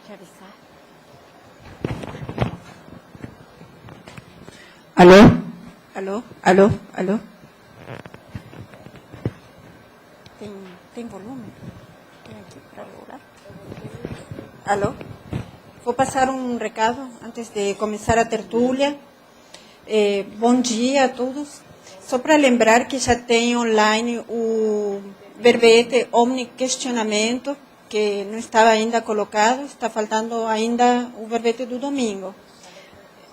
Quer avisar? Alô? Alô? Alô? Alô? Tem volume? Tem aqui para regular? Alô? Vou passar um recado antes de começar a tertúlia. Bom dia a todos. Só para lembrar que já tem online o verbete omniquestionamento, que não estava ainda colocado, está faltando ainda o verbete do domingo.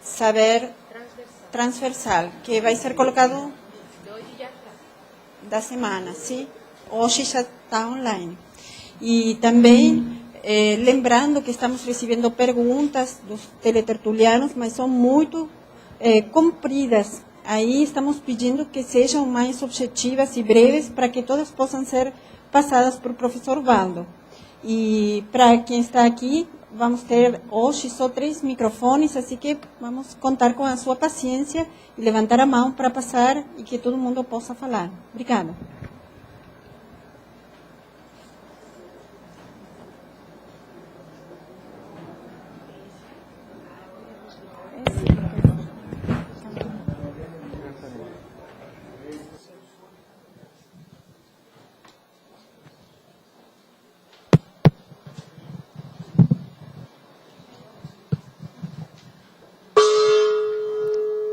Saber transversal, que vai ser colocado da semana, sim? Hoje já está online. E também, lembrando que estamos recebendo perguntas dos teletertulianos, mas são muito compridas. Aí estamos pedindo que sejam mais objetivas e breves para que todas possam ser passadas para o professor Waldo. E para quem está aqui, vamos ter hoje só 3 microfones, assim que vamos contar com a sua paciência e levantar a mão para passar e que todo mundo possa falar. Obrigada.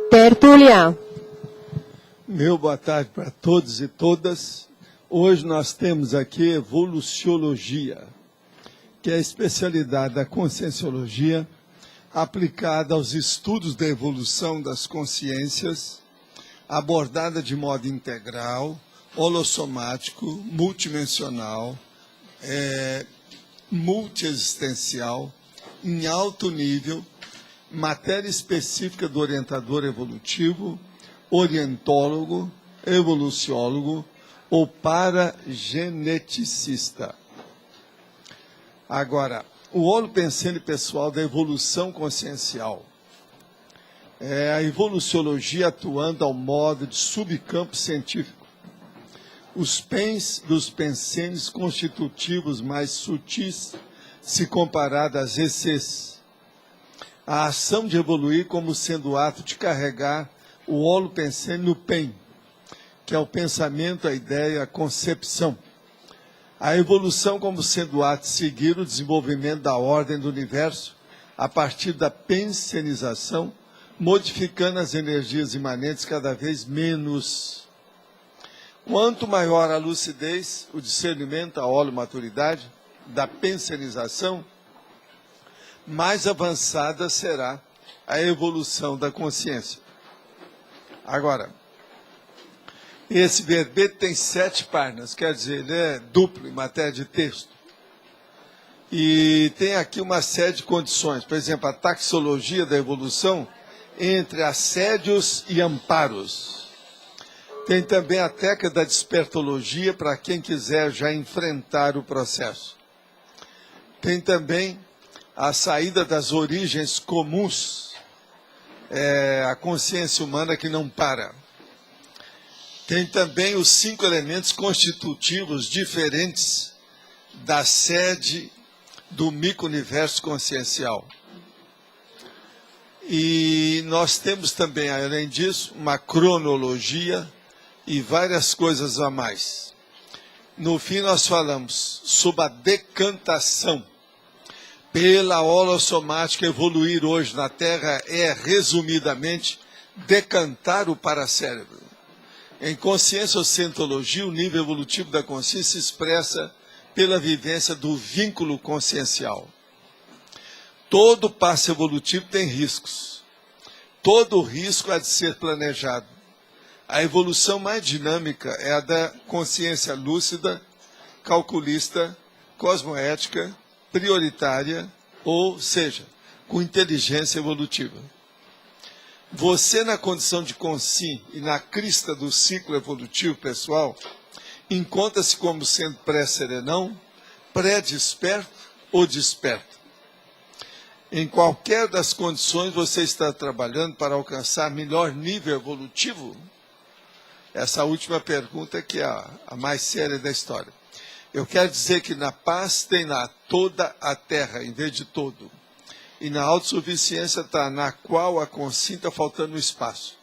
Tertúlia. Meu boa tarde para todos e todas. Hoje nós temos aqui evoluciologia, que é a especialidade da conscienciologia aplicada aos estudos da evolução das consciências, abordada de modo integral, holossomático, multidimensional, multiexistencial, em alto nível, matéria específica do orientador evolutivo, orientólogo, evoluciólogo ou parageneticista. Agora, o holopensene pessoal da evolução consciencial é a evoluciologia atuando ao modo de subcampo científico. Os pens dos pensenes constitutivos mais sutis se comparado às ECs. A ação de evoluir como sendo o ato de carregar o holopensene no PEN, que é o pensamento, a ideia, a concepção. A evolução como sendo o ato de seguir o desenvolvimento da ordem do universo a partir da pensenização, modificando as energias imanentes cada vez menos. Quanto maior a lucidez, o discernimento, a holomaturidade da pensenização, mais avançada será a evolução da consciência. Agora, esse verbete tem 7 páginas, quer dizer, ele é duplo em matéria de texto. E tem aqui uma série de condições, por exemplo, a taxologia da evolução entre assédios e amparos. Tem também a técnica da despertologia para quem quiser já enfrentar o processo. Tem também a saída das origens comuns, a consciência humana que não para. Tem também os 5 elementos constitutivos diferentes da sede do micro-universo consciencial. E nós temos também, além disso, uma cronologia e várias coisas a mais. No fim, nós falamos sobre a decantação. Pela holossomática, evoluir hoje na Terra é, resumidamente, decantar o paracérebro. Em consciência ou cientologia, o nível evolutivo da consciência se expressa pela vivência do vínculo consciencial. Todo passo evolutivo tem riscos. Todo risco há de ser planejado. A evolução mais dinâmica é a da consciência lúcida, calculista, cosmoética, prioritária, ou seja, com inteligência evolutiva. Você, na condição de consci e na crista do ciclo evolutivo pessoal, encontra-se como sendo pré-serenão, pré-desperto ou desperto. Em qualquer das condições você está trabalhando para alcançar melhor nível evolutivo? Essa última pergunta que é a mais séria da história. Eu quero dizer que na paz tem lá toda a terra, em vez de todo. E na autossuficiência está na qual a consinta faltando espaço.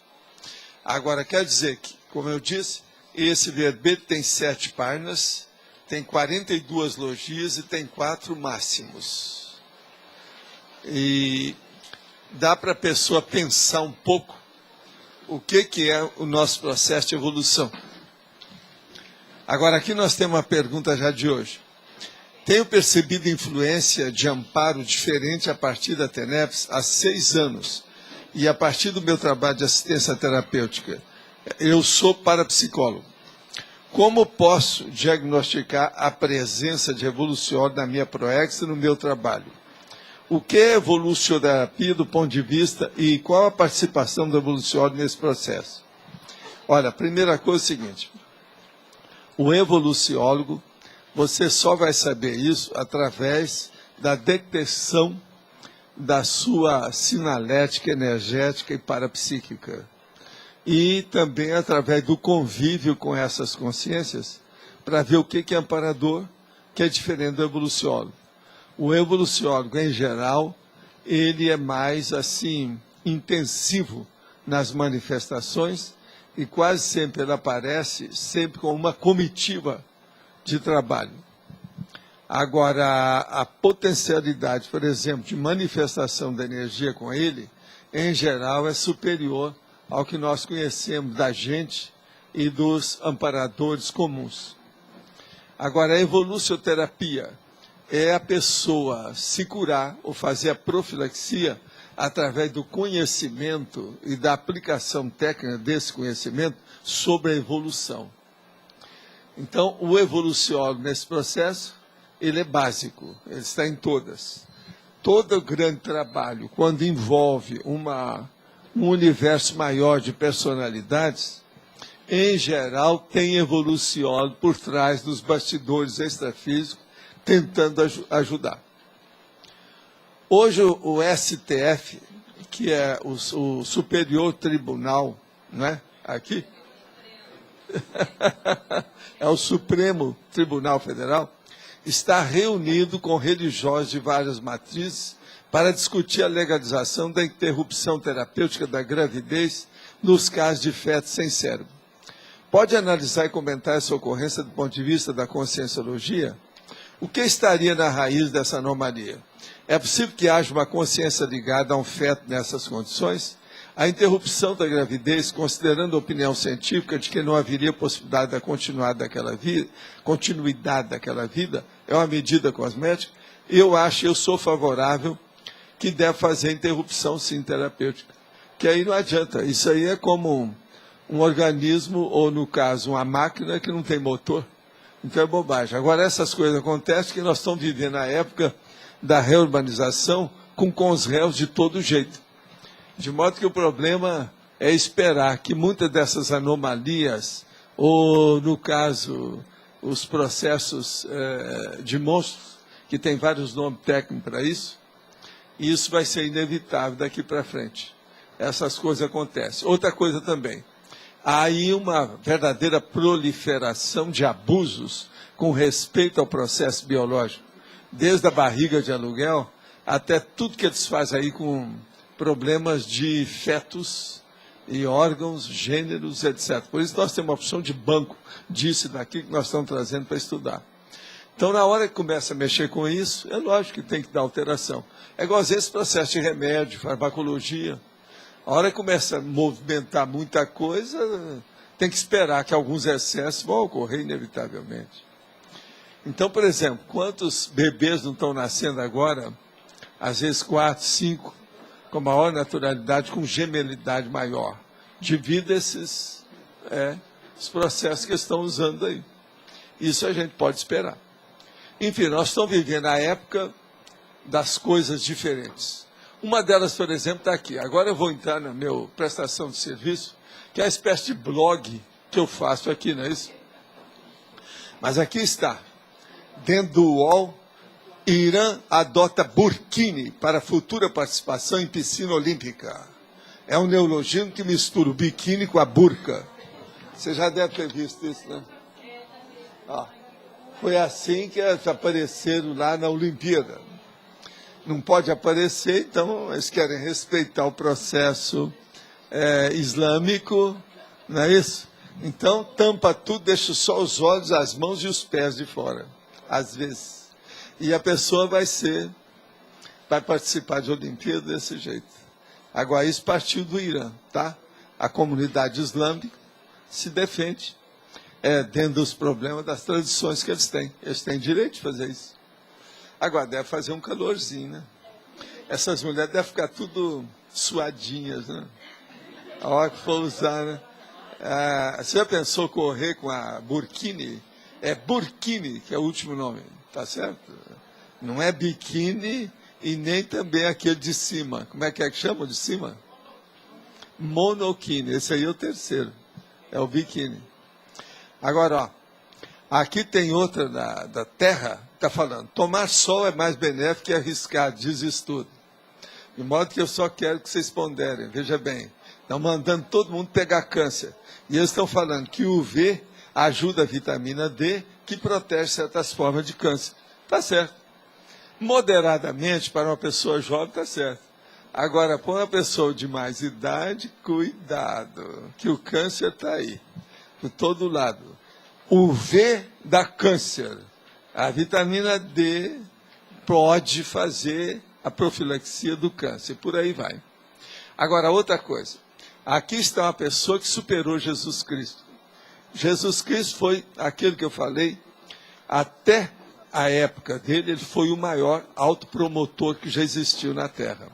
Agora, quer dizer que, como eu disse, esse verbete tem 7 páginas, tem 42 logias e tem 4 máximos. E dá para a pessoa pensar um pouco o que é o nosso processo de evolução. Agora, aqui nós temos uma pergunta já de hoje. Tenho percebido influência de amparo diferente a partir da TENEPS há 6 anos. E a partir do meu trabalho de assistência terapêutica, eu sou parapsicólogo. Como posso diagnosticar a presença de evolução na minha proex e no meu trabalho? O que é evolucionterapia do ponto de vista e qual a participação do evolução nesse processo? Olha, a primeira coisa é o seguinte. O evoluciólogo, você só vai saber isso através da detecção da sua sinalética, energética e parapsíquica. E também através do convívio com essas consciências, para ver o que é amparador, que é diferente do evoluciólogo. O evoluciólogo, em geral, ele é mais, assim, intensivo nas manifestações e quase sempre ele aparece sempre com uma comitiva de trabalho. Agora, a potencialidade, por exemplo, de manifestação da energia com ele, em geral, é superior ao que nós conhecemos da gente e dos amparadores comuns. Agora, a evolucionterapia é a pessoa se curar ou fazer a profilaxia através do conhecimento e da aplicação técnica desse conhecimento sobre a evolução. Então, o evoluciólogo nesse processo, ele é básico, ele está em todas. Todo grande trabalho, quando envolve um universo maior de personalidades, em geral, tem evoluciólogo por trás dos bastidores extrafísicos, tentando ajudar. Hoje, o STF, que é o Superior Tribunal, não é? Aqui? É o Supremo Tribunal Federal, está reunido com religiosos de várias matrizes para discutir a legalização da interrupção terapêutica da gravidez nos casos de fetos sem cérebro. Pode analisar e comentar essa ocorrência do ponto de vista da conscienciologia? O que estaria na raiz dessa anomalia? É possível que haja uma consciência ligada a um feto nessas condições? A interrupção da gravidez, considerando a opinião científica de que não haveria possibilidade da continuidade daquela vida, é uma medida cosmética? Eu sou favorável que deve fazer interrupção, sim, terapêutica. Que aí não adianta, isso aí é como um organismo, ou no caso, uma máquina que não tem motor. Então é bobagem. Agora, essas coisas acontecem que nós estamos vivendo na época da reurbanização com os réus de todo jeito. De modo que o problema é esperar que muitas dessas anomalias, ou, no caso, os processos de monstros, que tem vários nomes técnicos para isso vai ser inevitável daqui para frente. Essas coisas acontecem. Outra coisa também, há aí uma verdadeira proliferação de abusos com respeito ao processo biológico, desde a barriga de aluguel até tudo que eles fazem aí com problemas de fetos e órgãos, gêneros, etc. Por isso nós temos uma opção de banco disso e daquilo que nós estamos trazendo para estudar. Então, na hora que começa a mexer com isso, é lógico que tem que dar alteração. É igual às vezes processo de remédio, farmacologia. A hora que começa a movimentar muita coisa, tem que esperar que alguns excessos vão ocorrer inevitavelmente. Então, por exemplo, quantos bebês não estão nascendo agora, às vezes 4, 5, com maior naturalidade, com gemelidade maior, devido a esses os processos que estão usando aí. Isso a gente pode esperar. Enfim, nós estamos vivendo a época das coisas diferentes. Uma delas, por exemplo, está aqui. Agora eu vou entrar na minha prestação de serviço, que é uma espécie de blog que eu faço aqui, não é isso? Mas aqui está. Dentro do UOL, Irã adota burkini para futura participação em piscina olímpica. É um neologismo que mistura o biquíni com a burca. Você já deve ter visto isso, né? Ó. Foi assim que eles apareceram lá na Olimpíada. Não pode aparecer, então eles querem respeitar o processo islâmico, não é isso? Então tampa tudo, deixa só os olhos, as mãos e os pés de fora, às vezes. E a pessoa vai participar de Olimpíada desse jeito. Agora, isso partiu do Irã, tá? A comunidade islâmica se defende dentro dos problemas das tradições que eles têm. Eles têm direito de fazer isso. Agora, deve fazer um calorzinho, né? Essas mulheres devem ficar tudo suadinhas, né? A hora que for usar, né? Você já pensou correr com a burkini? É burkini, que é o último nome, tá certo? Não é biquíni e nem também aquele de cima. Como é que chama de cima? Monokini. Esse aí é o terceiro. É o biquíni. Agora, ó, aqui tem outra da Terra, está falando, tomar sol é mais benéfico que arriscar, diz estudo. De modo que eu só quero que vocês ponderem, veja bem, estão mandando todo mundo pegar câncer. E eles estão falando que o UV ajuda a vitamina D, que protege certas formas de câncer. Está certo. Moderadamente, para uma pessoa jovem, está certo. Agora, para uma pessoa de mais idade, cuidado, que o câncer está aí, por todo lado. O V dá câncer. A vitamina D pode fazer a profilaxia do câncer. Por aí vai. Agora, outra coisa. Aqui está uma pessoa que superou Jesus Cristo. Jesus Cristo foi aquele que eu falei, até a época dele, ele foi o maior autopromotor que já existiu na Terra.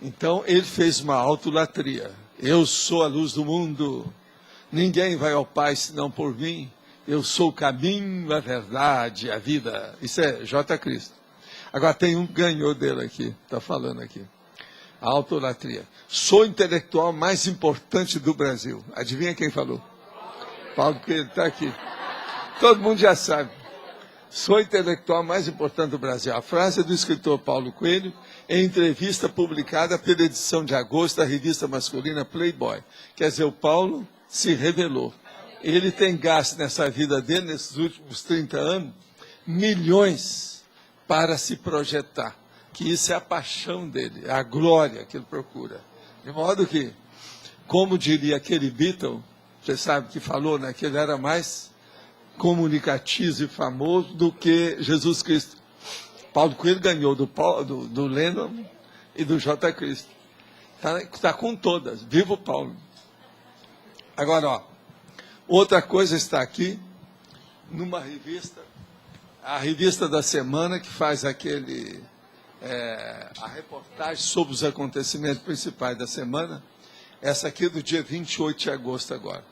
Então, ele fez uma autolatria. Eu sou a luz do mundo. Ninguém vai ao Pai senão por mim. Eu sou o caminho, a verdade, a vida. Isso é J. Cristo. Agora tem um que ganhou dele aqui, está falando aqui. A autolatria. Sou o intelectual mais importante do Brasil. Adivinha quem falou? Paulo Coelho está aqui. Todo mundo já sabe. Sou o intelectual mais importante do Brasil. A frase é do escritor Paulo Coelho, em entrevista publicada pela edição de agosto da revista masculina Playboy. Quer dizer, o Paulo se revelou. Ele tem gasto nessa vida dele, nesses últimos 30 anos, milhões para se projetar. Que isso é a paixão dele, é a glória que ele procura. De modo que, como diria aquele Beatle, você sabe que falou, né, que ele era mais comunicativo e famoso do que Jesus Cristo. Paulo Coelho ganhou do Lennon e do J. Cristo. Está com todas. Viva o Paulo. Agora, ó, outra coisa está aqui, numa revista, a revista da semana, que faz a reportagem sobre os acontecimentos principais da semana. Essa aqui é do dia 28 de agosto agora.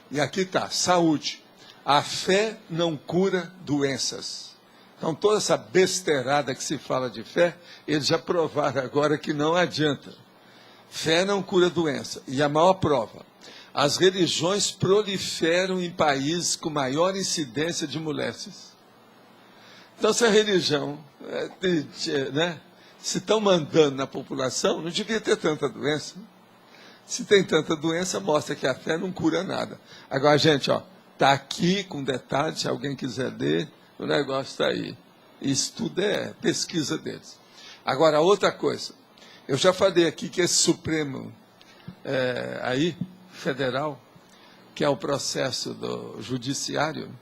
E aqui está, saúde. A fé não cura doenças. Então, toda essa besteirada que se fala de fé, eles já provaram agora que não adianta. Fé não cura doença. E a maior prova, as religiões proliferam em países com maior incidência de moléstias. Então, se a religião, se estão mandando na população, não devia ter tanta doença. Se tem tanta doença, mostra que a fé não cura nada. Agora, gente, ó, está aqui com detalhes, se alguém quiser ler, o negócio está aí. Isso tudo é pesquisa deles. Agora, outra coisa. Eu já falei aqui que esse Supremo federal, que é o processo do judiciário,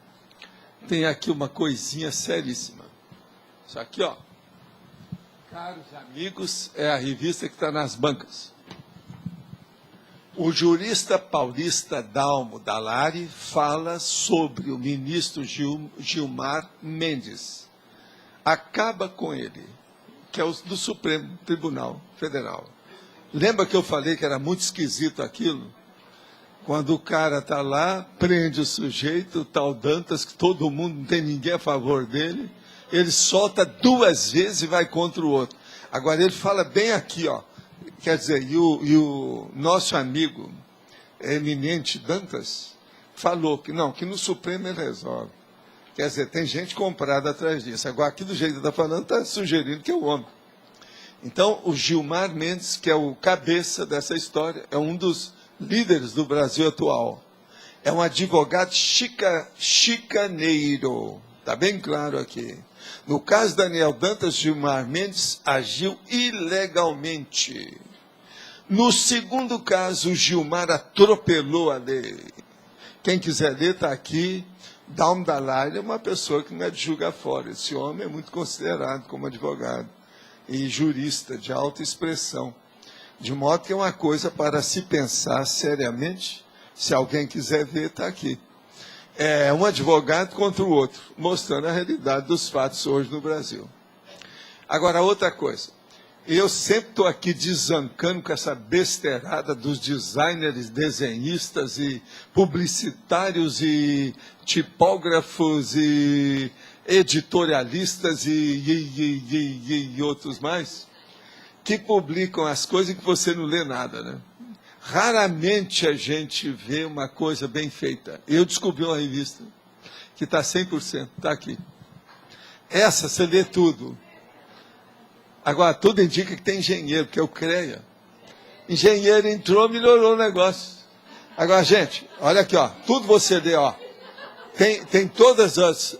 tem aqui uma coisinha seríssima. Isso aqui, ó. Caros amigos, é a revista que está nas bancas. O jurista paulista Dalmo Dallari fala sobre o ministro Gilmar Mendes. Acaba com ele, que é o do Supremo Tribunal Federal. Lembra que eu falei que era muito esquisito aquilo? Quando o cara está lá, prende o sujeito, o tal Dantas, que todo mundo, não tem ninguém a favor dele, ele solta 2 vezes e vai contra o outro. Agora, ele fala bem aqui, ó. Quer dizer, e o nosso amigo eminente Dantas falou que não, que no Supremo ele resolve. Quer dizer, tem gente comprada atrás disso. Agora, aqui do jeito que está falando, está sugerindo que é o homem. Então, o Gilmar Mendes, que é o cabeça dessa história, é um dos líderes do Brasil atual. é um advogado chicaneiro. Está bem claro aqui. No caso Daniel Dantas, Gilmar Mendes agiu ilegalmente. No segundo caso, Gilmar atropelou a lei. Quem quiser ler, está aqui. Dalmo Dalai é uma pessoa que não é de julgar fora. Esse homem é muito considerado como advogado e jurista de alta expressão. De modo que é uma coisa para se pensar seriamente. Se alguém quiser ver, está aqui. É um advogado contra o outro, mostrando a realidade dos fatos hoje no Brasil. Agora, outra coisa. Eu sempre estou aqui desancando com essa besteirada dos designers, desenhistas e publicitários e tipógrafos e editorialistas e outros mais, que publicam as coisas que você não lê nada, né? Raramente a gente vê uma coisa bem feita. Eu descobri uma revista que está 100%, está aqui. Essa você lê tudo. Agora, tudo indica que tem engenheiro, que é o CREA. Engenheiro entrou, melhorou o negócio. Agora, gente, olha aqui, ó, tudo você lê, ó. Tem todas as,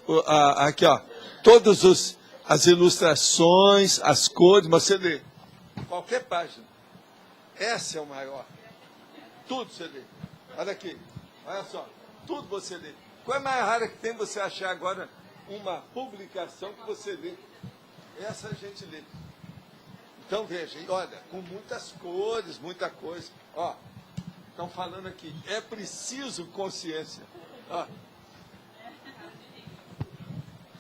aqui, ó, todas as ilustrações, as cores, mas você lê. Qualquer página. Essa é o maior. Tudo você lê. Olha aqui, olha só, tudo você lê. Qual é a mais rara que tem você achar agora uma publicação que você lê? Essa a gente lê. Então veja, olha, com muitas cores, muita coisa. Ó, estão falando aqui, é preciso consciência. Ó.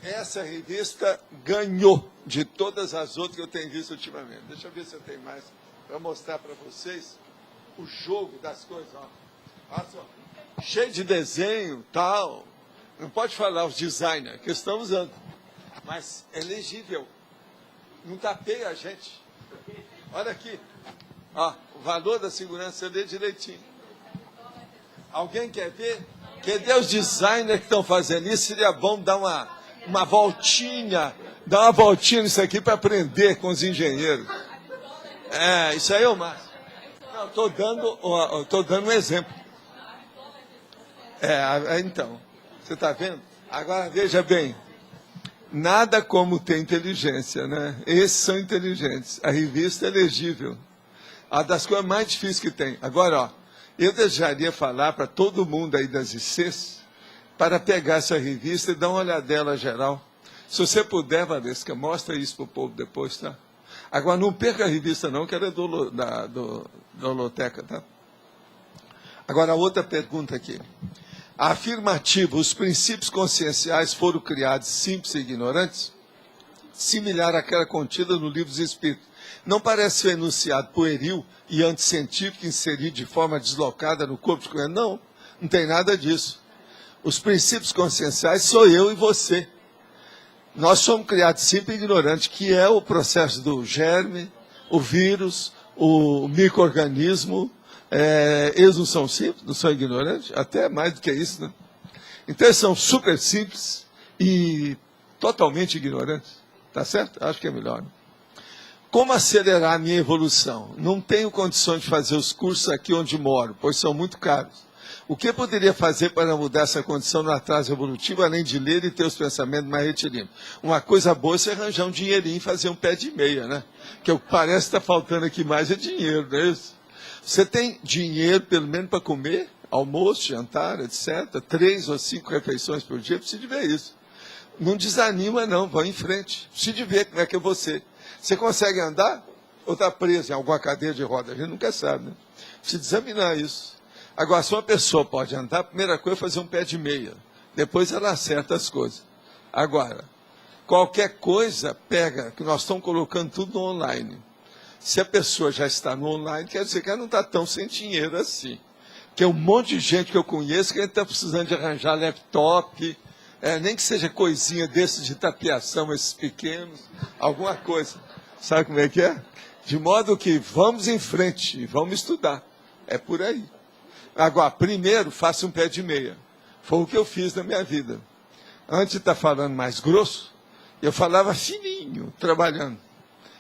Essa revista ganhou de todas as outras que eu tenho visto ultimamente. Deixa eu ver se eu tenho mais para mostrar para vocês o jogo das coisas. Ó. Olha só, cheio de desenho, tal. Não pode falar os designers que estão usando, mas é legível. Não tapeia a gente. Olha aqui, ó, o valor da segurança, você lê direitinho. Alguém quer ver? Cadê os designers que estão fazendo isso? Seria bom dar uma voltinha, nisso aqui para aprender com os engenheiros. É, isso aí é o máximo. Não, estou dando um exemplo. Então, você está vendo? Agora veja bem. Nada como ter inteligência, né? Esses são inteligentes. A revista é legível. A das coisas mais difíceis que tem. Agora, ó, eu desejaria falar para todo mundo aí das ICs para pegar essa revista e dar uma olhadela geral. Se você puder, Valesca, mostra isso para o povo depois, tá? Agora, não perca a revista não, que ela é da Holoteca, tá? Agora, outra pergunta aqui. A afirmativa, os princípios conscienciais foram criados simples e ignorantes, similar àquela contida no Livro dos Espíritos. Não parece ser enunciado pueril e anticientífico inserido de forma deslocada no corpo de conhecimento. Não, não tem nada disso. Os princípios conscienciais sou eu e você. Nós somos criados simples e ignorantes, que é o processo do germe, o vírus, o micro-organismo. Eles não são simples, não são ignorantes, até mais do que isso, né? Então eles são super simples e totalmente ignorantes, tá certo? Acho que é melhor. Né? Como acelerar a minha evolução? Não tenho condições de fazer os cursos aqui onde moro, pois são muito caros. O que eu poderia fazer para mudar essa condição no atraso evolutivo, além de ler e ter os pensamentos mais retilinos? Uma coisa boa é você arranjar um dinheirinho e fazer um pé de meia, né? Que parece que está faltando aqui mais é dinheiro, não é isso? Você tem dinheiro, pelo menos, para comer, almoço, jantar, etc. 3 ou 5 refeições por dia, precisa de ver isso. Não desanima, não, vai em frente. Precisa de ver como é que é você. Você consegue andar ou está preso em alguma cadeira de roda? A gente nunca sabe, né? Precisa examinar isso. Agora, se uma pessoa pode andar, a primeira coisa é fazer um pé de meia. Depois ela acerta as coisas. Agora, qualquer coisa pega, que nós estamos colocando tudo no online. Se a pessoa já está no online, quer dizer que ela não está tão sem dinheiro assim. Que é um monte de gente que eu conheço que está precisando de arranjar laptop, nem que seja coisinha desses de tapeação, esses pequenos, alguma coisa. Sabe como é que é? De modo que vamos em frente, vamos estudar. É por aí. Agora, primeiro, faça um pé de meia. Foi o que eu fiz na minha vida. Antes de estar falando mais grosso, eu falava fininho, trabalhando.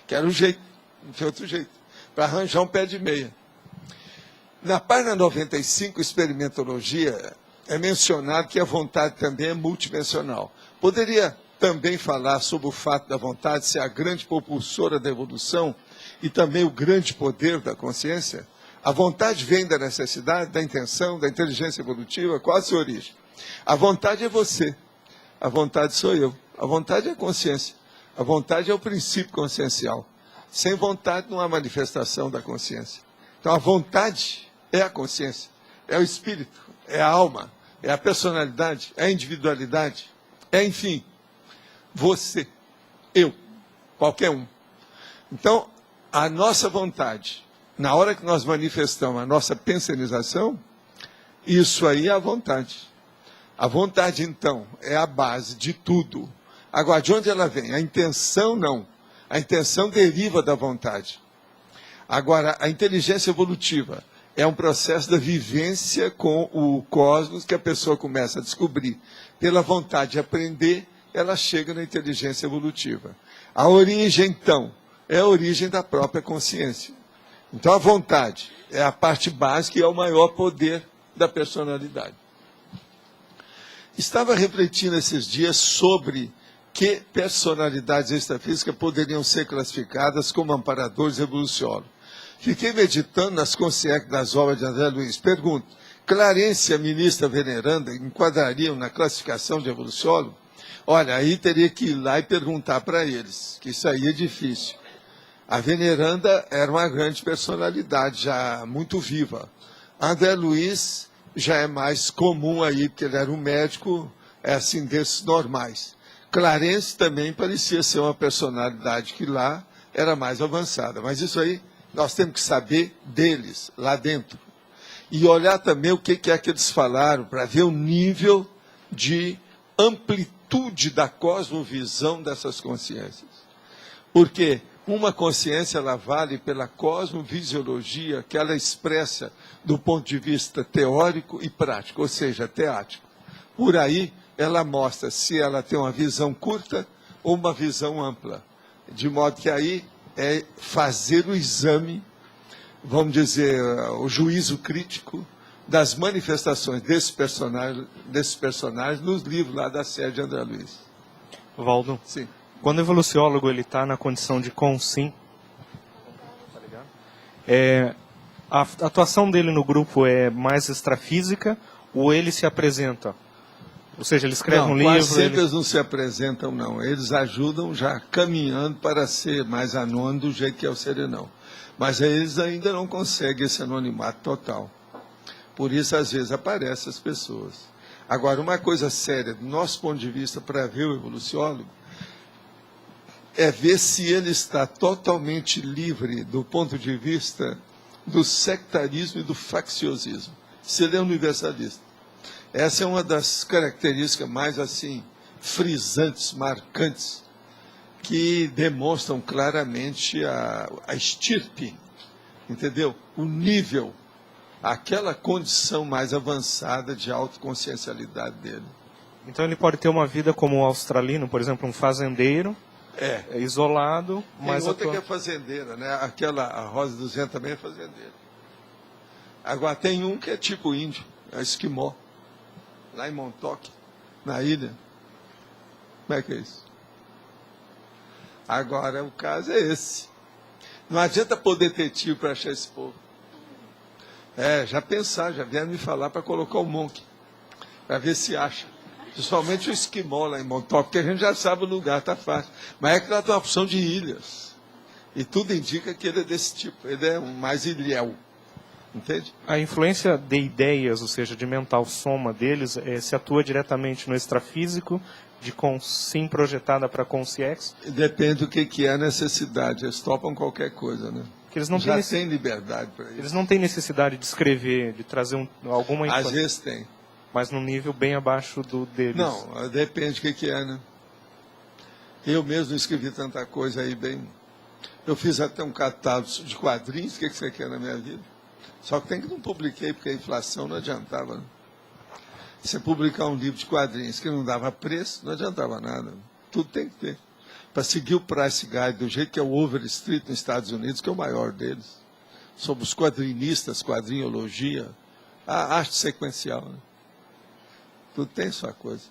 Que era o jeito. Não tinha outro jeito, para arranjar um pé de meia. Na página 95, experimentologia, é mencionado que a vontade também é multidimensional. Poderia também falar sobre o fato da vontade ser a grande propulsora da evolução e também o grande poder da consciência? A vontade vem da necessidade, da intenção, da inteligência evolutiva. Qual a sua origem? A vontade é você. A vontade sou eu. A vontade é a consciência. A vontade é o princípio consciencial. Sem vontade não há manifestação da consciência. Então a vontade é a consciência, é o espírito, é a alma, é a personalidade, é a individualidade, é, enfim, você, eu, qualquer um. Então, a nossa vontade, na hora que nós manifestamos a nossa pensanização, isso aí é a vontade. A vontade, então, é a base de tudo. Agora, de onde ela vem? A intenção, não. A intenção deriva da vontade. Agora, a inteligência evolutiva é um processo da vivência com o cosmos que a pessoa começa a descobrir. Pela vontade de aprender, ela chega na inteligência evolutiva. A origem, então, é a origem da própria consciência. Então, a vontade é a parte básica e é o maior poder da personalidade. Estava refletindo esses dias sobre que personalidades extrafísicas poderiam ser classificadas como amparadores evoluciólogos. Fiquei meditando nas consciências das obras de André Luiz. Pergunto, Clarência, ministra veneranda, enquadrariam na classificação de evoluciólogo? Olha, aí teria que ir lá e perguntar para eles, que isso aí é difícil. A veneranda era uma grande personalidade, já muito viva. André Luiz já é mais comum aí, porque ele era um médico, assim, desses normais. Clarence também parecia ser uma personalidade que lá era mais avançada. Mas isso aí nós temos que saber deles, lá dentro. E olhar também o que é que eles falaram, para ver o nível de amplitude da cosmovisão dessas consciências. Porque uma consciência, ela vale pela cosmovisiologia que ela expressa do ponto de vista teórico e prático, ou seja, teático. Por aí, ela mostra se ela tem uma visão curta ou uma visão ampla. De modo que aí é fazer o exame, vamos dizer, o juízo crítico das manifestações desses personagens nos livros lá da série de André Luiz. Valdo, sim. Quando o evoluciólogo está na condição de consim, a atuação dele no grupo é mais extrafísica ou ele se apresenta? Ou seja, ele escreve um livro... Quase sempre eles não se apresentam, não. Eles ajudam já caminhando para ser mais anônimo do jeito que é o serenão. Mas eles ainda não conseguem esse anonimato total. Por isso, às vezes, aparecem as pessoas. Agora, uma coisa séria, do nosso ponto de vista, para ver o evoluciólogo, é ver se ele está totalmente livre do ponto de vista do sectarismo e do facciosismo. Se ele é universalista. Essa é uma das características mais, assim, frisantes, marcantes, que demonstram claramente a estirpe, entendeu? O nível, aquela condição mais avançada de autoconsciencialidade dele. Então ele pode ter uma vida como um australino, por exemplo, um fazendeiro, isolado, mas... Tem outra que é fazendeira, né? Aquela, a Rosa do Zen também é fazendeira. Agora tem um que é tipo índio, é esquimó, lá em Montauk, na ilha. Como é que é isso? Agora, o caso é esse. Não adianta poder ter tio para achar esse povo. Já pensaram, já vieram me falar para colocar o Monk, para ver se acha. Principalmente o esquimó lá em Montauk, porque a gente já sabe o lugar, está fácil. Mas é que lá tem uma opção de ilhas. E tudo indica que ele é desse tipo, ele é um mais ilhéu. Entende? A influência de ideias, ou seja, de mental soma deles, se atua diretamente no extrafísico, de consim projetada para consciex? Depende do que é a necessidade. Eles topam qualquer coisa, né? Que eles não já têm liberdade para isso. Eles não têm necessidade de escrever, de trazer alguma informação. Às vezes tem. Mas num nível bem abaixo do deles. Não, depende do que é, né? Eu mesmo escrevi tanta coisa aí bem... Eu fiz até um catálogo de quadrinhos, o que você quer na minha vida? Só que tem que não publiquei, porque a inflação não adiantava. Né? Você publicar um livro de quadrinhos que não dava preço, não adiantava nada. Tudo tem que ter. Para seguir o price guide do jeito que é o Overstreet nos Estados Unidos, que é o maior deles. Sobre os quadrinistas, quadrinologia, a arte sequencial. Né? tudo tem sua coisa.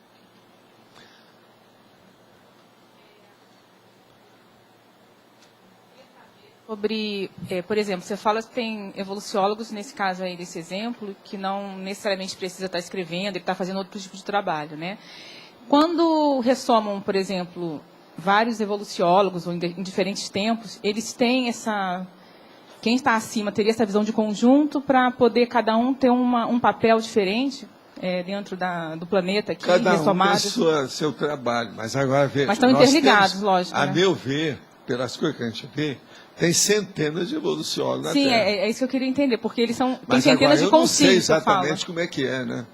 Sobre, por exemplo, você fala que tem evoluciólogos, nesse caso aí, desse exemplo, que não necessariamente precisa estar escrevendo, ele está fazendo outro tipo de trabalho, né? Quando ressomam, por exemplo, vários evoluciólogos, ou em diferentes tempos, eles têm essa... Quem está acima teria essa visão de conjunto para poder cada um ter um papel diferente dentro do planeta aqui, cada ressomado. Um tem seu trabalho, mas agora veja... Mas estão interligados, lógico. A né? meu ver, pelas coisas que a gente vê, tem centenas de evoluciólogos na Sim, Terra. é isso que eu queria entender, porque eles são... Mas tem centenas agora, de concílios, eu não sei exatamente como é que é, né?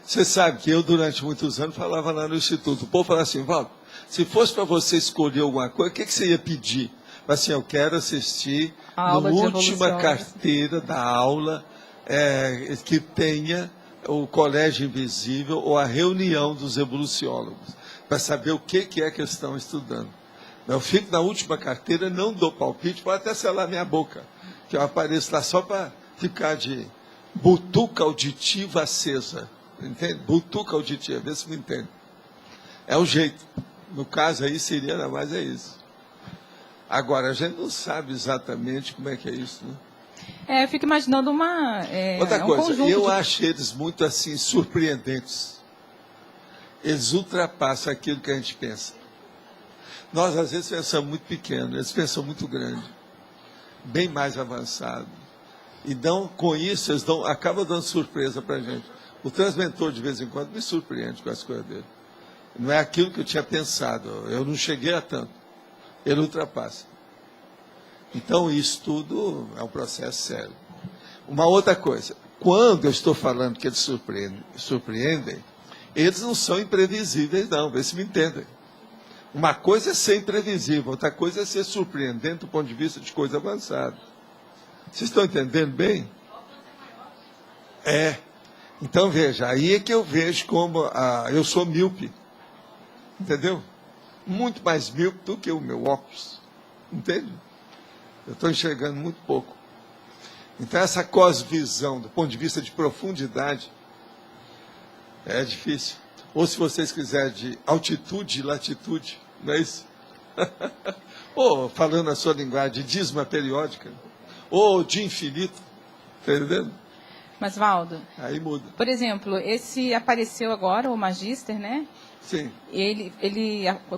Você sabe que eu, durante muitos anos, falava lá no Instituto. O povo falava assim, Valdo, se fosse para você escolher alguma coisa, o que você ia pedir? Assim, eu quero assistir na última carteira da aula que tenha o Colégio Invisível ou a reunião dos evoluciólogos, para saber o que é que eles estão estudando. Eu fico na última carteira, não dou palpite, pode até selar minha boca, que eu apareço lá só para ficar de butuca auditiva acesa. Entende? Butuca auditiva, vê se me entende. É o jeito. No caso aí seria, nada mais é isso. Agora, a gente não sabe exatamente como é que é isso, né? Eu fico imaginando outra coisa, eu acho acho eles muito assim, surpreendentes. Eles ultrapassam aquilo que a gente pensa. Nós, às vezes, pensamos muito pequeno, eles pensam muito grande, bem mais avançado. E com isso, eles acabam dando surpresa para a gente. O transmentor, de vez em quando, me surpreende com as coisas dele. Não é aquilo que eu tinha pensado, eu não cheguei a tanto. Ele ultrapassa. Então, isso tudo é um processo sério. Uma outra coisa, quando eu estou falando que eles surpreendem, eles não são imprevisíveis, não, vê se me entendem. Uma coisa é ser imprevisível, outra coisa é ser surpreendente do ponto de vista de coisa avançada. Vocês estão entendendo bem? Então, veja, aí é que eu vejo como eu sou míope. Entendeu? Muito mais míope do que o meu óculos. Entende? Eu estou enxergando muito pouco. Então, essa cosvisão, do ponto de vista de profundidade, é difícil. Ou, se vocês quiserem, de altitude e latitude, não é isso? Ou, falando a sua linguagem, de dízima periódica, ou de infinito, está entendendo? Mas, Valdo, aí muda. Por exemplo, esse apareceu agora, o Magister, né? Sim.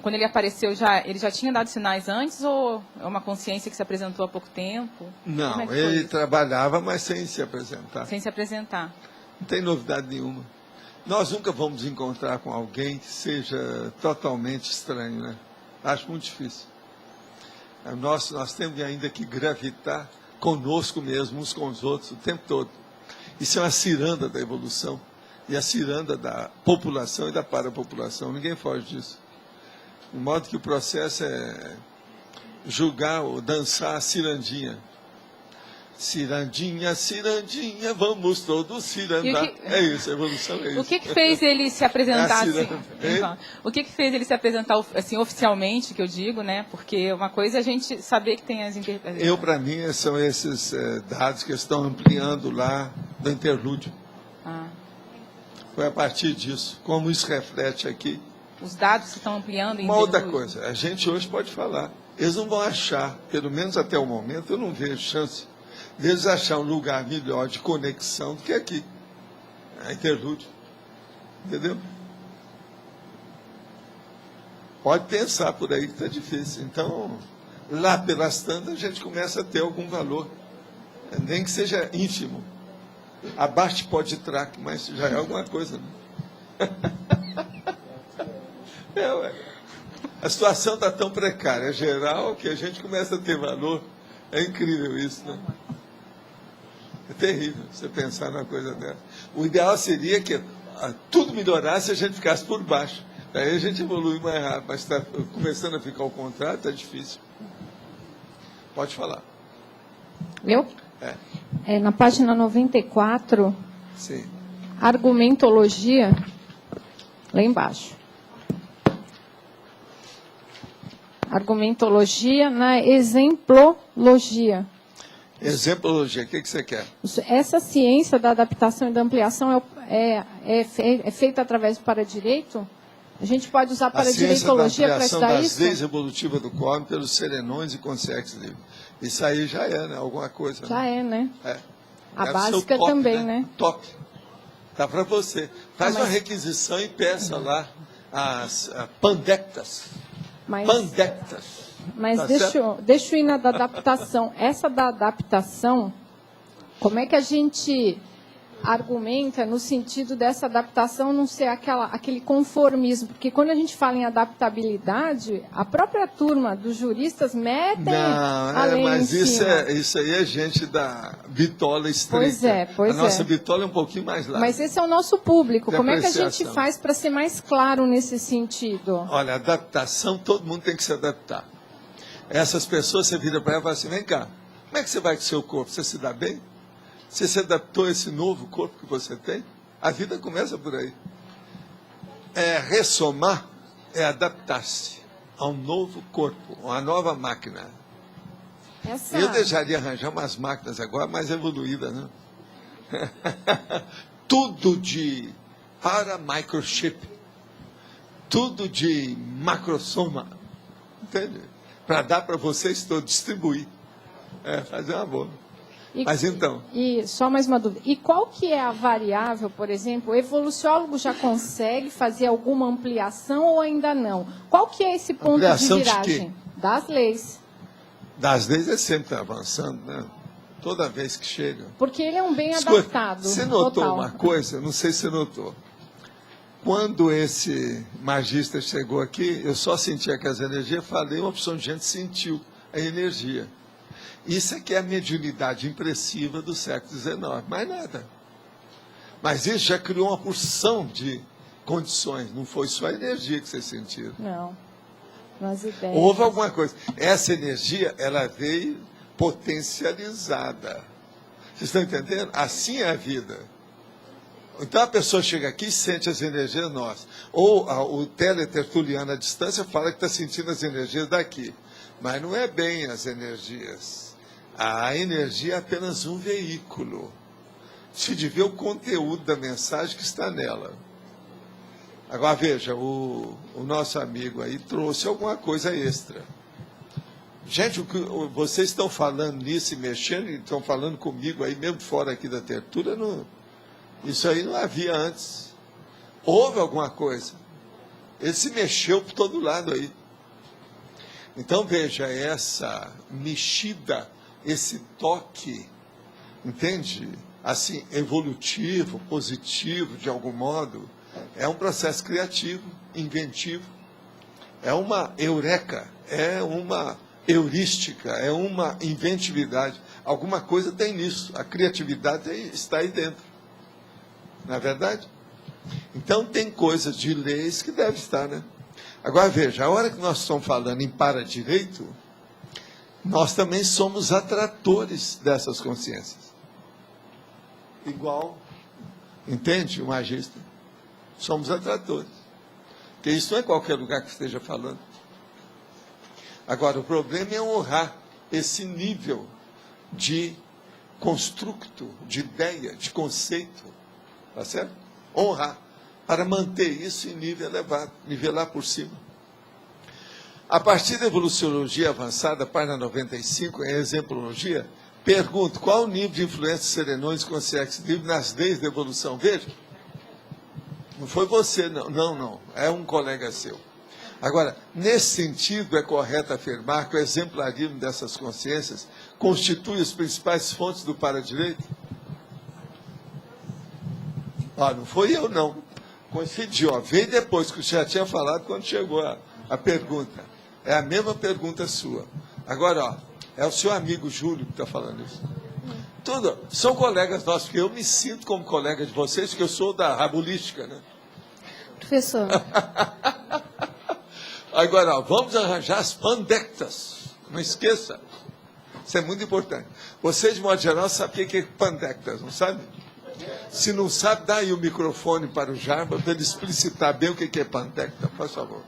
Quando ele apareceu, ele já tinha dado sinais antes, ou é uma consciência que se apresentou há pouco tempo? Não, ele trabalhava, mas sem se apresentar. Sem se apresentar. Não tem novidade nenhuma. Nós nunca vamos encontrar com alguém que seja totalmente estranho, né? Acho muito difícil. Nós temos ainda que gravitar conosco mesmo, uns com os outros, o tempo todo. Isso é uma ciranda da evolução, e a ciranda da população e da parapopulação. Ninguém foge disso. De modo que o processo é julgar ou dançar a cirandinha. Cirandinha, cirandinha, vamos todos cirandar. É isso, a evolução é isso. O que fez ele se apresentar assim? Então, o que fez ele se apresentar assim, oficialmente, que eu digo, né? Porque uma coisa é a gente saber que tem as interpretações. Para mim, são esses dados que estão ampliando lá do interlúdio. Foi a partir disso. Como isso reflete aqui. Os dados que estão ampliando. Uma outra coisa, a gente hoje pode falar. Eles não vão achar, pelo menos até o momento, eu não vejo chance deles achar um lugar melhor de conexão do que aqui. A interlúdio. Entendeu? Pode pensar por aí que está difícil. Então, lá pelas tantas, a gente começa a ter algum valor. Nem que seja ínfimo. Abaixo pode track, mas já é alguma coisa. Né? A situação está tão precária, geral, que a gente começa a ter valor. É incrível isso, né? É terrível você pensar numa coisa dessa. O ideal seria que tudo melhorasse e a gente ficasse por baixo. Aí a gente evolui mais rápido, mas está começando a ficar ao contrário, está difícil. Pode falar. Eu? Na página 94, sim. Argumentologia, lá embaixo. Argumentologia na exemplologia. Exemplologia, o que você quer? Essa ciência da adaptação e da ampliação é feita através do paradireito? A gente pode usar paradireitologia para estudar das isso? leis evolutivas do cosmos pelos serenões e consciência livre. Isso aí já é, né? Alguma coisa. Já é, né? É. A É o básica seu top, também, né? Top. Tá para você. Faz mas- uma requisição e peça lá as pandectas. Mas, Pandectas. mas Tá deixa eu ir na da adaptação. Essa da adaptação, como é que a gente argumenta no sentido dessa adaptação não ser aquele conformismo? Porque quando a gente fala em adaptabilidade, a própria turma dos juristas metem a lei mas em cima. isso aí é gente da bitola estreita. Pois a nossa é. bitola é um pouquinho mais larga. Mas esse é o nosso público. De Como é que a gente apreciação. faz para ser mais claro nesse sentido? Olha, adaptação, todo mundo tem que se adaptar. Essas pessoas, você vira para ela e fala assim, vem cá, como é que você vai com o seu corpo? Você se dá bem? Você se adaptou a esse novo corpo que você tem? A vida começa por aí. Ressomar é adaptar-se a um novo corpo, a uma nova máquina. Eu deixaria arranjar umas máquinas agora mais evoluídas, né? Tudo de para-microchip, tudo de macrosoma, entende? Para dar para vocês todos, distribuir. Fazer uma boa. Mas então... E só mais uma dúvida. E qual que é a variável, por exemplo, o evoluciólogo já consegue fazer alguma ampliação ou ainda não? Qual que é esse ponto Ampliação de de viragem? quê? Das leis. Das leis é sempre avançando, né? Toda vez que chega. Porque ele é um bem Escuta, adaptado. você notou total. uma coisa? Não sei se você notou. Quando esse magista chegou aqui, eu só sentia que as energias, falei, uma opção de gente sentiu a energia. Isso é que é a mediunidade impressiva do século XIX, mais nada. Mas isso já criou uma porção de condições, não foi só a energia que vocês sentiram. Não. Nas ideias. Houve alguma coisa. Essa energia, ela veio potencializada. Vocês estão entendendo? Assim é a vida. Então a pessoa chega aqui e sente as energias nossas. Ou o teletertuliano à distância fala que está sentindo as energias daqui. Mas não é bem as energias. A energia é apenas um veículo. Se de ver o conteúdo da mensagem que está nela. Agora veja, o nosso amigo aí trouxe alguma coisa extra. Gente, o que vocês estão falando nisso e mexendo, e estão falando comigo aí, mesmo fora aqui da tertúlia, isso aí não havia antes. Houve alguma coisa. Ele se mexeu por todo lado aí. Então veja, essa mexida, esse toque, entende? Assim, evolutivo, positivo, de algum modo, é um processo criativo, inventivo, é uma eureka, é uma heurística, é uma inventividade. Alguma coisa tem nisso, a criatividade está aí dentro. Não é verdade? Então tem coisas de leis que devem estar, né? Agora veja, a hora que nós estamos falando em para-direito, nós também somos atratores dessas consciências. Igual, entende, o magista? Somos atratores. Porque isso não é qualquer lugar que esteja falando. Agora, o problema é honrar esse nível de construto, de ideia, de conceito. Tá certo? Honrar. Para manter isso em nível elevado, nivelar por cima. A partir da evoluciologia avançada, página 95, em exemplologia, pergunto, qual o nível de influência dos serenões conscientes livres nas leis da evolução? Veja, não foi você, não, é um colega seu. Agora, nesse sentido, é correto afirmar que o exemplarismo dessas consciências constitui as principais fontes do para-direito? Não foi eu, não. Coincidiu, veio depois, que você já tinha falado quando chegou a pergunta. É a mesma pergunta sua. Agora, é o seu amigo Júlio que está falando isso. Tudo, são colegas nossos, porque eu me sinto como colega de vocês, porque eu sou da rabulística, né? Professor. Agora, vamos arranjar as pandectas. Não esqueça. Isso é muito importante. Vocês, de modo geral, sabem o que é pandectas, não sabe? Se não sabe, dá aí o microfone para o Jarba para ele explicitar bem o que é pandecta, por favor.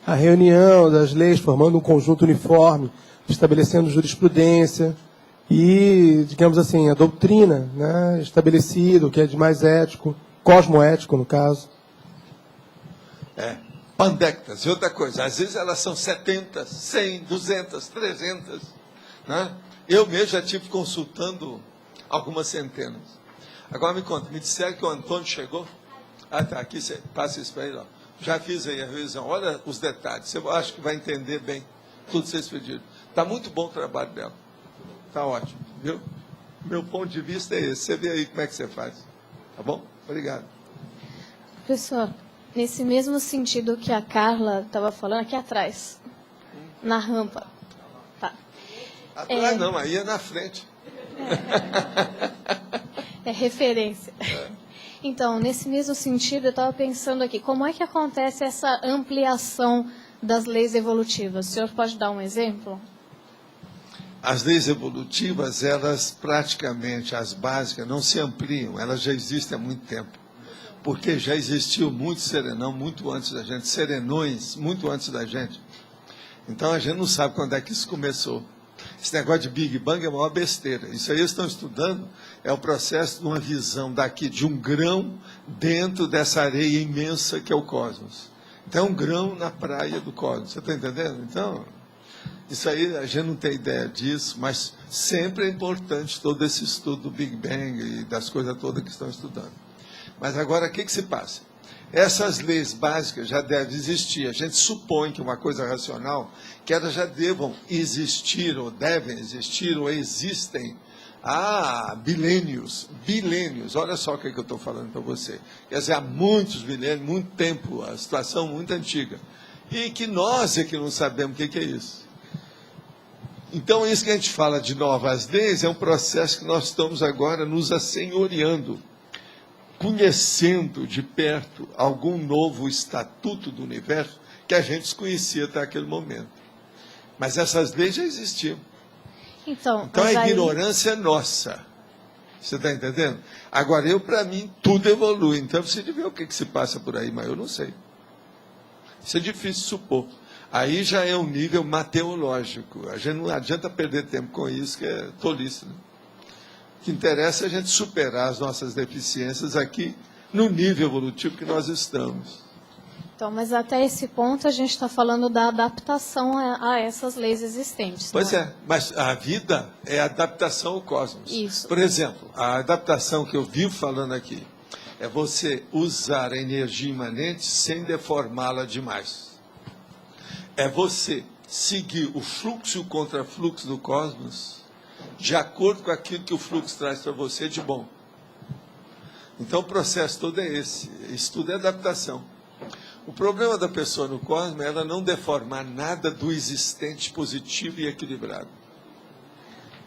A reunião das leis formando um conjunto uniforme, estabelecendo jurisprudência, e, digamos assim, a doutrina, né, estabelecida, o que é de mais ético, cosmoético, no caso. Pandectas. E outra coisa, às vezes elas são 70, 100, 200, 300. Né? Eu mesmo já estive consultando algumas centenas. Agora me conta, me disseram que o Antônio chegou. Ah, tá, aqui, passa isso para ele. Ó. Já fiz aí a revisão. Olha os detalhes. Você acha que vai entender bem tudo que vocês pediram. Está muito bom o trabalho dela. Está ótimo, viu? Meu ponto de vista é esse. Você vê aí como é que você faz. Tá bom? Obrigado. Professor, nesse mesmo sentido que a Carla estava falando, aqui atrás, na rampa. Tá. Atrás não, aí é na frente. É referência. Então, nesse mesmo sentido, eu estava pensando aqui, como é que acontece essa ampliação das leis evolutivas? O senhor pode dar um exemplo? As leis evolutivas, elas praticamente, as básicas, não se ampliam, elas já existem há muito tempo. Porque já existiu muito serenão, muito antes da gente, serenões, muito antes da gente. Então, a gente não sabe quando é que isso começou. Esse negócio de Big Bang é uma maior besteira. Isso aí eles estão estudando, é o processo de uma visão daqui, de um grão dentro dessa areia imensa que é o cosmos. Então, é um grão na praia do cosmos. Você está entendendo? Então, isso aí, a gente não tem ideia disso, mas sempre é importante todo esse estudo do Big Bang e das coisas todas que estão estudando. Mas agora, o que se passa? Essas leis básicas já devem existir. A gente supõe que uma coisa racional, que elas já devam existir, ou devem existir, ou existem há bilênios. Bilênios, olha só o que eu estou falando para você. Quer dizer, há muitos bilênios, muito tempo, a situação muito antiga. E que nós é que não sabemos o que é isso. Então, isso que a gente fala de novas leis é um processo que nós estamos agora nos assenhoreando, conhecendo de perto algum novo estatuto do universo que a gente desconhecia até aquele momento. Mas essas leis já existiam. Então a ignorância é nossa. Você está entendendo? Agora, para mim, tudo evolui. Então, você deve ver o que se passa por aí, mas eu não sei. Isso é difícil de supor. Aí já é um nível mateológico. A gente não adianta perder tempo com isso, que é tolice, né? O que interessa é a gente superar as nossas deficiências aqui no nível evolutivo que nós estamos. Então, mas até esse ponto a gente está falando da adaptação a essas leis existentes. Pois é, mas a vida é adaptação ao cosmos. Isso. Por exemplo, a adaptação que eu vivo falando aqui é você usar a energia imanente sem deformá-la demais. É você seguir o fluxo e o contrafluxo do cosmos de acordo com aquilo que o fluxo traz para você de bom. Então, o processo todo é esse. Isso tudo é adaptação. O problema da pessoa no cosmos é ela não deformar nada do existente positivo e equilibrado.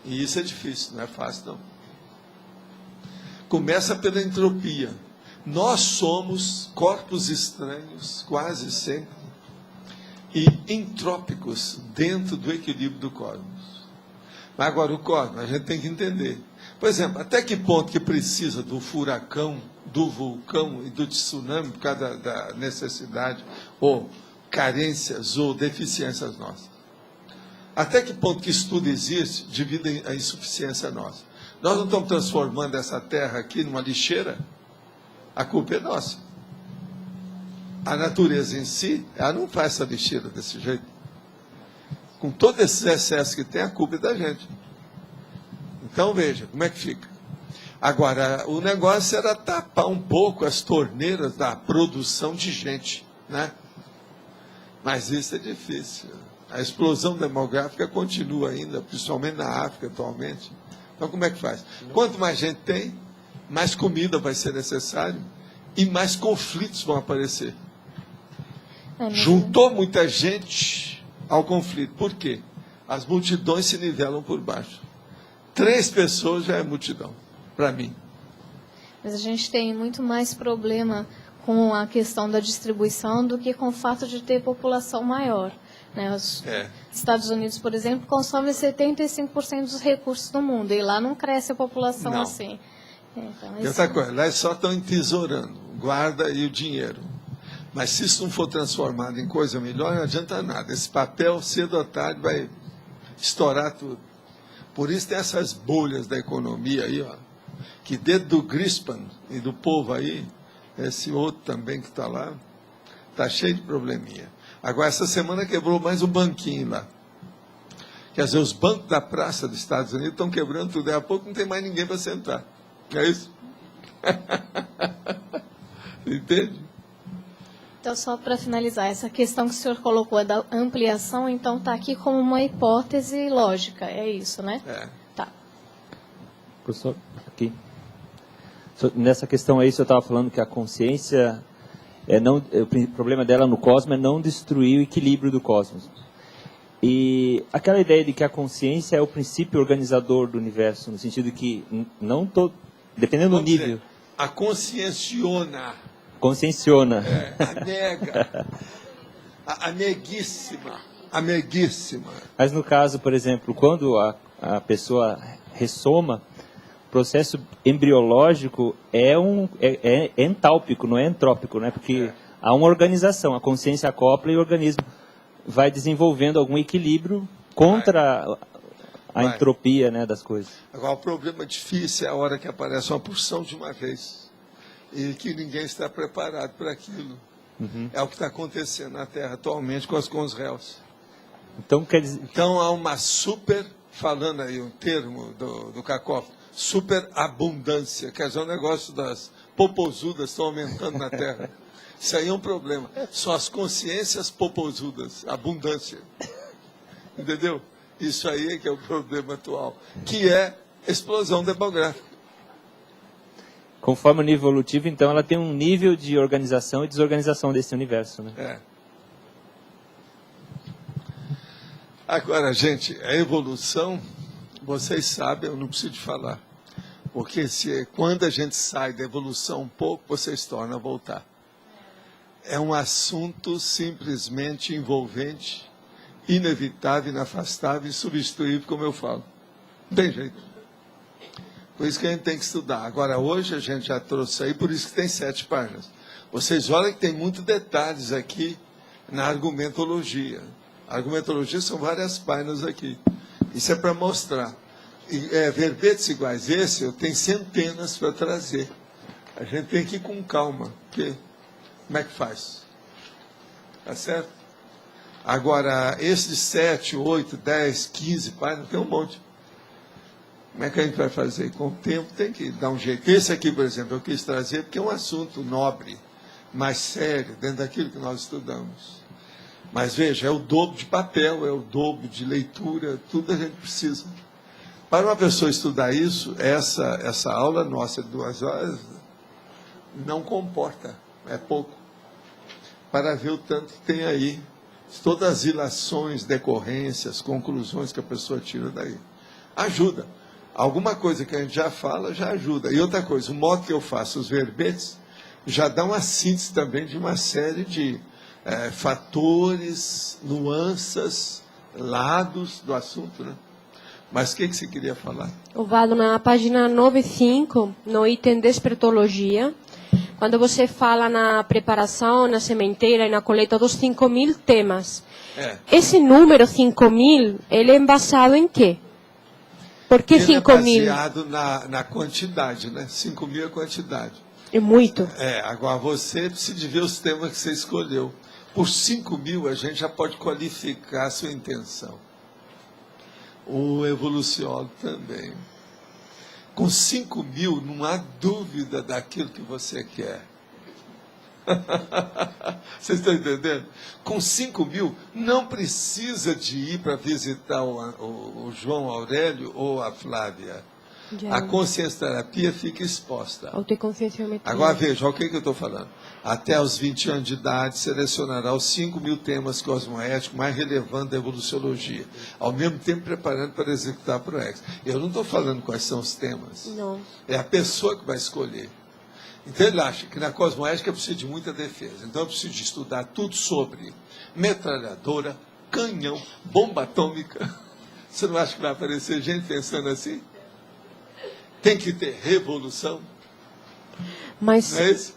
E isso é difícil, não é fácil, não. Começa pela entropia. Nós somos corpos estranhos, quase sempre, e entrópicos dentro do equilíbrio do cosmos. Mas agora, o cosmos, a gente tem que entender. Por exemplo, até que ponto que precisa do furacão, do vulcão e do tsunami por causa da necessidade, ou carências, ou deficiências nossas? Até que ponto que isso tudo existe devido à insuficiência nossa? Nós não estamos transformando essa terra aqui numa lixeira? A culpa é nossa. A natureza em si, ela não faz essa lixeira desse jeito. Com todos esses excessos que tem, a culpa é da gente. Então, veja, como é que fica. Agora, o negócio era tapar um pouco as torneiras da produção de gente, né? Mas isso é difícil. A explosão demográfica continua ainda, principalmente na África atualmente. Então, como é que faz? Quanto mais gente tem, mais comida vai ser necessário e mais conflitos vão aparecer. Juntou muita gente ao conflito. Por quê? As multidões se nivelam por baixo. 3 pessoas já é multidão, para mim. Mas a gente tem muito mais problema com a questão da distribuição do que com o fato de ter população maior. Né? Os Estados Unidos, por exemplo, consomem 75% dos recursos do mundo, e lá não cresce a população não. assim. Então, e outra coisa, lá só estão entesourando, guarda e o dinheiro. Mas se isso não for transformado em coisa melhor, não adianta nada. Esse papel, cedo ou tarde, vai estourar tudo. Por isso tem essas bolhas da economia aí, ó, que dentro do Grispan e do povo aí, esse outro também que está lá, está cheio de probleminha. Agora, essa semana quebrou mais um banquinho lá. Quer dizer, os bancos da praça dos Estados Unidos estão quebrando tudo. Daqui a pouco não tem mais ninguém para sentar. Não é isso? Entende? Então, só para finalizar, essa questão que o senhor colocou da ampliação, então está aqui como uma hipótese lógica, é isso, né? É. Tá. Professor, aqui. Nessa questão aí, o senhor estava falando que a consciência, o problema dela no cosmos é não destruir o equilíbrio do cosmos. E aquela ideia de que a consciência é o princípio organizador do universo, no sentido que não todo, dependendo do nível. A conscienciona. Conscienciona. A nega. A neguíssima. A neguíssima. Mas no caso, por exemplo, quando a pessoa ressoma, o processo embriológico é entálpico, não é entrópico, né? Porque há uma organização, a consciência acopla e o organismo vai desenvolvendo algum equilíbrio contra a entropia, né, das coisas. Agora, o problema difícil é a hora que aparece uma porção de uma vez e que ninguém está preparado para aquilo. Uhum. É o que está acontecendo na Terra atualmente com os réus. Então, quer dizer... Então, há uma super, falando aí um termo do Cacófato, superabundância, quer dizer, o negócio das popozudas estão aumentando na Terra. Isso aí é um problema. São as consciências popozudas, abundância. Entendeu? Isso aí é que é o problema atual, que é explosão demográfica. Conforme o nível evolutivo, então, ela tem um nível de organização e desorganização desse universo, né? É. Agora, gente, a evolução, vocês sabem, eu não preciso de falar. Porque quando a gente sai da evolução um pouco, vocês tornam a voltar. É um assunto simplesmente envolvente, inevitável, inafastável, insubstituível, como eu falo. Não tem jeito. Por isso que a gente tem que estudar. Agora, hoje a gente já trouxe aí, por isso que tem 7 páginas. Vocês olhem que tem muitos detalhes aqui na argumentologia. A argumentologia são várias páginas aqui. Isso é para mostrar. E, verbetes iguais esse, eu tenho centenas para trazer. A gente tem que ir com calma, porque... Como é que faz? Tá certo? Agora, esses 7, 8, 10, 15 páginas, tem um monte. Como é que a gente vai fazer? Com o tempo tem que dar um jeito. Esse aqui, por exemplo, eu quis trazer porque é um assunto nobre, mais sério, dentro daquilo que nós estudamos. Mas veja, é o dobro de papel, é o dobro de leitura, tudo a gente precisa. Para uma pessoa estudar isso, essa aula nossa de 2 horas não comporta, é pouco. Para ver o tanto que tem aí, todas as ilações, decorrências, conclusões que a pessoa tira daí. Ajuda. Alguma coisa que a gente já fala, já ajuda. E outra coisa, o modo que eu faço os verbetes, já dá uma síntese também de uma série de fatores, nuances, lados do assunto, né? Mas o que você queria falar? Eu vado na página 95, no item despertologia, quando você fala na preparação, na sementeira e na coleta dos 5.000 temas. Esse número 5.000, ele é embasado em quê? Por que 5.000? Ele é baseado na quantidade, né? 5.000 é a quantidade. É muito. Agora você precisa ver os temas que você escolheu. Por 5.000 a gente já pode qualificar a sua intenção. O evoluciólogo também. Com 5.000 não há dúvida daquilo que você quer. Vocês estão entendendo? Com 5.000 não precisa de ir para visitar o João Aurélio ou a Flávia. A consciência terapia fica exposta. Agora veja, o que eu estou falando. Até os 20 anos de idade, selecionará os 5.000 temas cosmoéticos mais relevantes da evoluciologia, ao mesmo tempo preparando para executar a ProEx. Eu não estou falando quais são os temas. Não. É a pessoa que vai escolher. Então ele acha que na cosmoética eu preciso de muita defesa. Então eu preciso de estudar tudo sobre metralhadora, canhão, bomba atômica. Você não acha que vai aparecer gente pensando assim? Tem que ter revolução. Mas... Não é isso?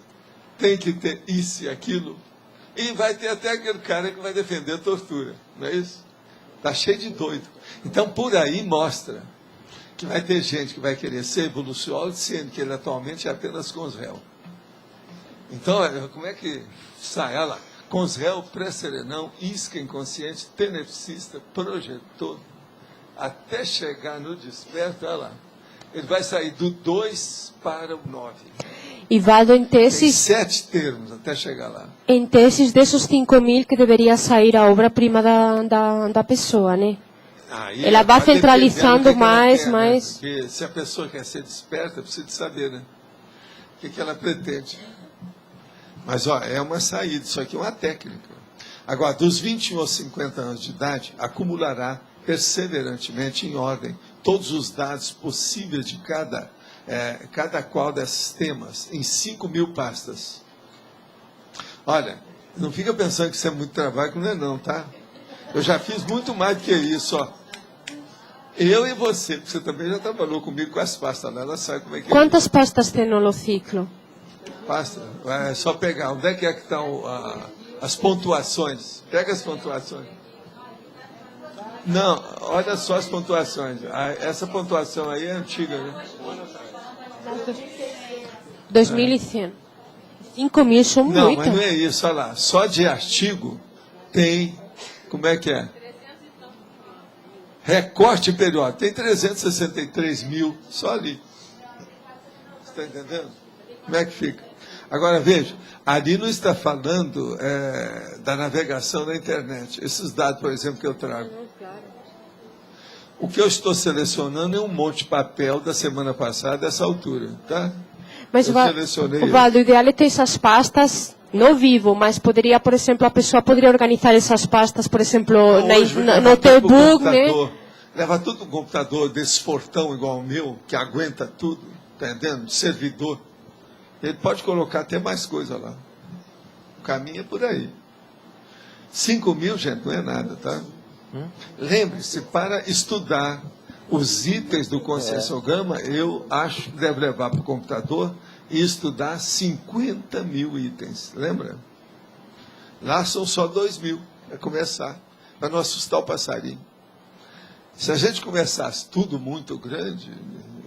Tem que ter isso e aquilo. E vai ter até aquele cara que vai defender a tortura. Não é isso? Está cheio de doido. Então, por aí mostra que vai ter gente que vai querer ser evoluciólogo, sendo que ele atualmente é apenas consréu. Então, como é que sai? Olha lá. Consréu, pré-serenão, isca inconsciente, tenepsista, projetor, até chegar no desperto, olha lá. Ele vai sair do 2 para o 9. E Valdo, em Tem teses, 7 termos até chegar lá. em teses desses 5.000 que deveria sair a obra-prima da pessoa, né? Aí, Ela vai dependendo centralizando do que ela mais, quer, mais... Né? Porque se a pessoa quer ser desperta, precisa de saber, né? O que ela pretende. Mas, ó, é uma saída, isso aqui é uma técnica. Agora, dos 21 aos 50 anos de idade, acumulará perseverantemente em ordem todos os dados possíveis de cada qual desses temas, em 5.000 pastas. Olha, não fica pensando que isso é muito trabalho, que não é não, tá? Eu já fiz muito mais do que isso, ó. Eu e você, porque você também já trabalhou comigo com as pastas lá, ela sabe como é que é. Quantas pastas tem no holociclo? Pasta? É só pegar. Onde é que estão as pontuações? Pega as pontuações. Não, olha só as pontuações. Essa pontuação aí é antiga, né? 2.100. 5.000 são Não, muitas. mas não é isso, olha lá. Só de artigo tem, como é que é? Recorte periódico. Tem 363.000 só ali. Você está entendendo? Como é que fica? Agora, veja, ali não está falando da navegação na internet. Esses dados, por exemplo, que eu trago. O que eu estou selecionando é um monte de papel da semana passada, dessa altura, tá? Mas eu selecionei. Valdo, o ideal é ter essas pastas no vivo, mas poderia, por exemplo, a pessoa poderia organizar essas pastas, por exemplo, no notebook, né? Leva tudo no computador desse fortão igual o meu, que aguenta tudo, tá entendendo? De servidor. Ele pode colocar até mais coisa lá. O caminho é por aí. 5.000, gente, não é nada, tá? Lembre-se, para estudar os itens do conscienciograma, eu acho que deve levar para o computador e estudar 50.000 itens. Lembra? Lá são só 2.000. É começar, para não assustar o passarinho. Se a gente começasse tudo muito grande,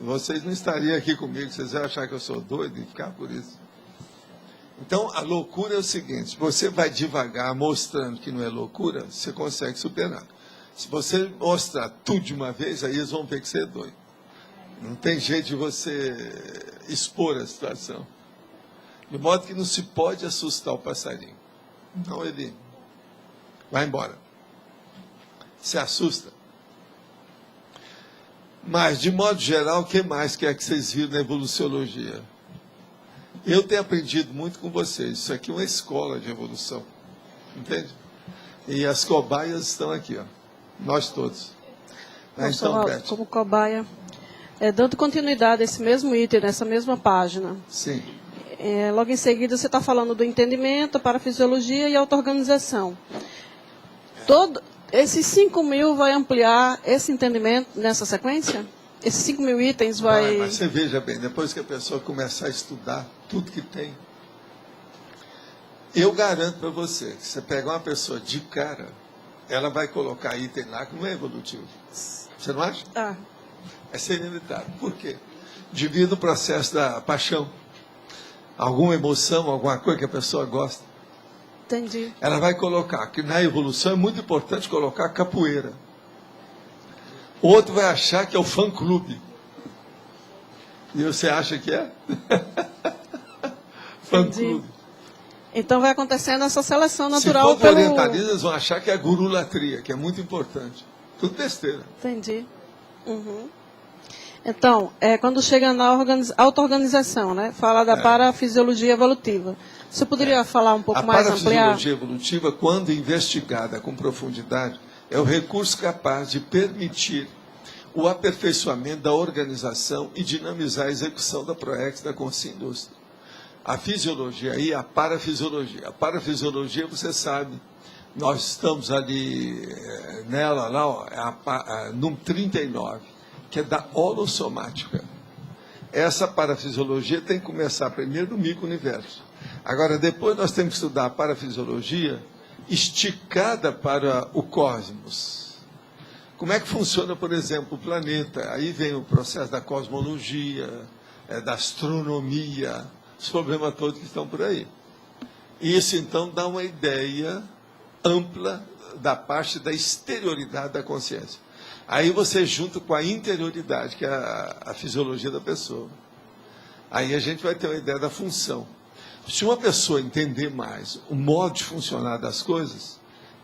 vocês não estariam aqui comigo, vocês iam achar que eu sou doido e ficar por isso. Então, a loucura é o seguinte, você vai devagar mostrando que não é loucura, você consegue superar. Se você mostrar tudo de uma vez, aí eles vão ver que você é doido. Não tem jeito de você expor a situação. De modo que não se pode assustar o passarinho. Então, ele vai embora. Se assusta. Mas, de modo geral, o que mais que é que vocês viram na evoluciologia? Eu tenho aprendido muito com vocês. Isso aqui é uma escola de evolução. Entende? E as cobaias estão aqui, ó. Nós todos. Então, Beth. Como cobaia, dando continuidade a esse mesmo item, nessa mesma página. Sim. Logo em seguida, você está falando do entendimento, parafisiologia e auto-organização. Esses 5.000 vai ampliar esse entendimento nessa sequência? Esses 5.000 itens vai... Mas você veja bem, depois que a pessoa começar a estudar tudo que tem, eu garanto para você, que você pegar uma pessoa de cara, ela vai colocar item lá que não é evolutivo. Você não acha? Ah. É ser inevitável. Por quê? Devido ao processo da paixão. Alguma emoção, alguma coisa que a pessoa gosta. Entendi. Ela vai colocar, que na evolução é muito importante colocar capoeira. O outro vai achar que é o fã-clube. E você acha que é? Fã-clube. Então vai acontecendo essa seleção Se natural for pelo... orientalismo, eles vão achar que é gurulatria, que é muito importante. Tudo besteira. Entendi. Uhum. Então, quando chega na auto-organização, né? Fala da parafisiologia evolutiva. Você poderia falar um pouco mais, ampliar? A parafisiologia evolutiva, quando investigada com profundidade, é o recurso capaz de permitir o aperfeiçoamento da organização e dinamizar a execução da PROEX da consciência indústria. A fisiologia e a parafisiologia. A parafisiologia, você sabe, nós estamos ali nela, lá, ó, no 39, que é da holossomática. Essa parafisiologia tem que começar primeiro no micro-universo. Agora, depois nós temos que estudar a parafisiologia esticada para o cosmos. Como é que funciona, por exemplo, o planeta? Aí vem o processo da cosmologia, da astronomia, os problemas todos que estão por aí. E isso, então, dá uma ideia ampla da parte da exterioridade da consciência. Aí você junta com a interioridade, que é a fisiologia da pessoa. Aí a gente vai ter uma ideia da função. Se uma pessoa entender mais o modo de funcionar das coisas,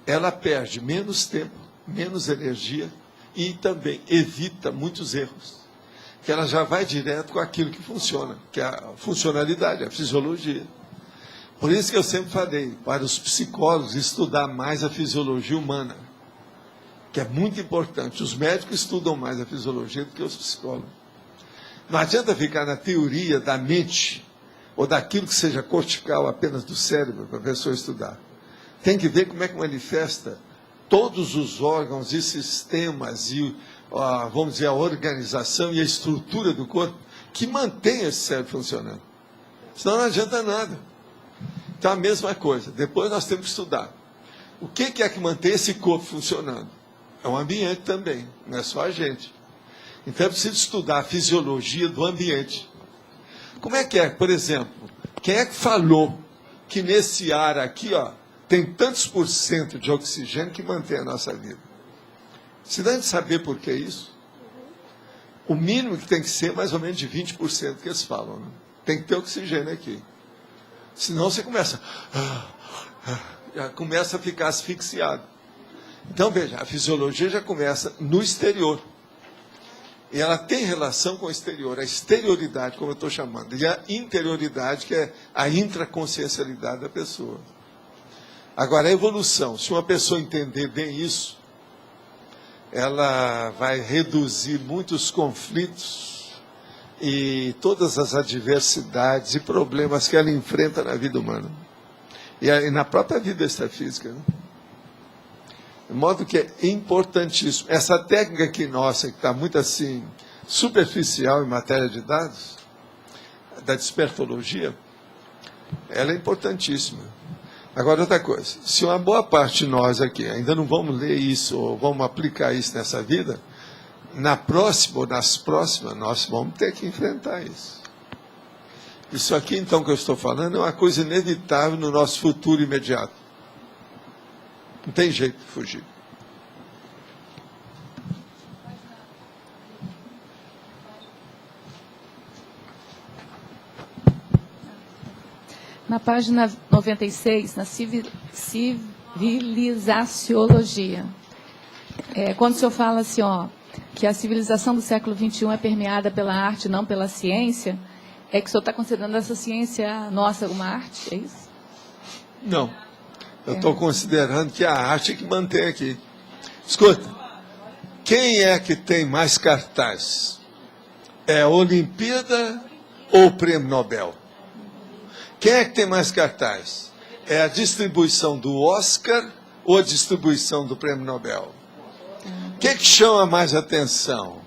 ela perde menos tempo, menos energia e também evita muitos erros. Que ela já vai direto com aquilo que funciona, que é a funcionalidade, a fisiologia. Por isso que eu sempre falei para os psicólogos estudar mais a fisiologia humana, que é muito importante. Os médicos estudam mais a fisiologia do que os psicólogos. Não adianta ficar na teoria da mente ou daquilo que seja cortical apenas do cérebro para a pessoa estudar. Tem que ver como é que manifesta todos os órgãos e sistemas e, vamos dizer, a organização e a estrutura do corpo que mantém esse cérebro funcionando. Senão não adianta nada. Então, a mesma coisa. Depois nós temos que estudar. O que é que mantém esse corpo funcionando? É o ambiente também, não é só a gente. Então, é preciso estudar a fisiologia do ambiente. Como é que é, por exemplo, quem é que falou que nesse ar aqui, tem tantos por cento de oxigênio que mantém a nossa vida? Se dá de saber por que isso? O mínimo que tem que ser mais ou menos de 20% que eles falam. Né? Tem que ter oxigênio aqui. Senão você começa a ficar asfixiado. Então, veja, a fisiologia já começa no exterior. E ela tem relação com o exterior, a exterioridade, como eu estou chamando, e a interioridade, que é a intraconsciencialidade da pessoa. Agora, a evolução, se uma pessoa entender bem isso, ela vai reduzir muitos conflitos e todas as adversidades e problemas que ela enfrenta na vida humana. E na própria vida extrafísica. Né? De modo que é importantíssimo. Essa técnica aqui nossa, que está muito assim, superficial em matéria de dados, da despertologia, ela é importantíssima. Agora, outra coisa, se uma boa parte de nós aqui ainda não vamos ler isso, ou vamos aplicar isso nessa vida, na próxima ou nas próximas, nós vamos ter que enfrentar isso. Isso aqui, então, que eu estou falando, é uma coisa inevitável no nosso futuro imediato. Não tem jeito de fugir. Na página 96, na civilizaciologia, quando o senhor fala assim, que a civilização do século XXI é permeada pela arte, não pela ciência, é que o senhor está considerando essa ciência nossa uma arte, é isso? Não. Eu estou considerando que é a arte que mantém aqui. Escuta, quem é que tem mais cartaz? É a Olimpíada ou o Prêmio Nobel? Quem é que tem mais cartaz? É a distribuição do Oscar ou a distribuição do Prêmio Nobel? O que chama mais atenção?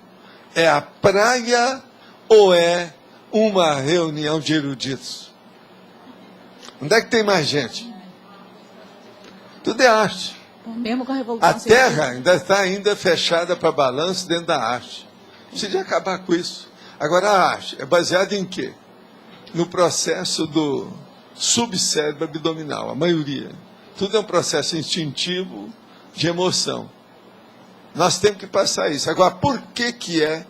É a praia ou é uma reunião de eruditos? Onde é que tem mais gente? Tudo é arte. Mesmo com a Revolução A Terra ainda está fechada para balanço dentro da arte. Precisa acabar com isso. Agora, a arte é baseada em quê? No processo do subcérebro abdominal, a maioria. Tudo é um processo instintivo de emoção. Nós temos que passar isso. Agora, por que é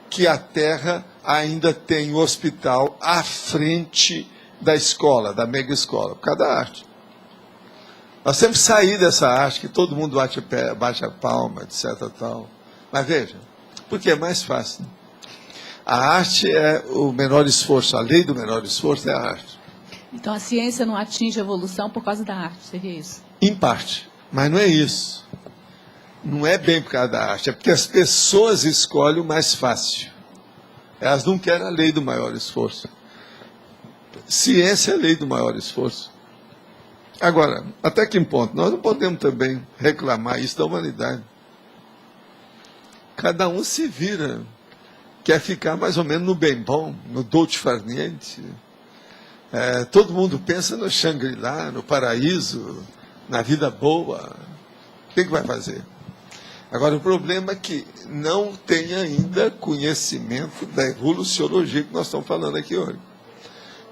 que a Terra ainda tem o hospital à frente da escola, da mega escola? Por causa da arte. Nós temos que sair dessa arte que todo mundo bate a palma, etc. Tal. Mas veja, porque é mais fácil. A arte é o menor esforço, a lei do menor esforço é a arte. Então a ciência não atinge a evolução por causa da arte, seria isso? Em parte, mas não é isso. Não é bem por causa da arte, é porque as pessoas escolhem o mais fácil. Elas não querem a lei do maior esforço. Ciência é a lei do maior esforço. Agora, até que ponto? Nós não podemos também reclamar isso da humanidade. Cada um se vira. Quer ficar mais ou menos no bem bom, no dolce far niente. Todo mundo pensa no Shangri-La, no paraíso, na vida boa. O que vai fazer? Agora, o problema é que não tem ainda conhecimento da evoluciologia que nós estamos falando aqui hoje.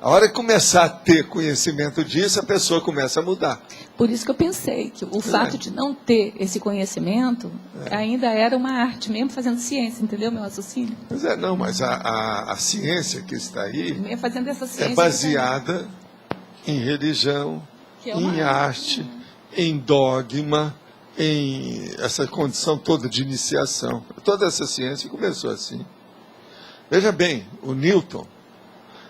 A hora que começar a ter conhecimento disso, a pessoa começa a mudar. Por isso que eu pensei que o fato de não ter esse conhecimento ainda era uma arte, mesmo fazendo ciência, entendeu, meu raciocínio? Pois é, não, mas a ciência que está aí Fazendo essa ciência é baseada em religião, em arte, em dogma, em essa condição toda de iniciação. Toda essa ciência começou assim. Veja bem, o Newton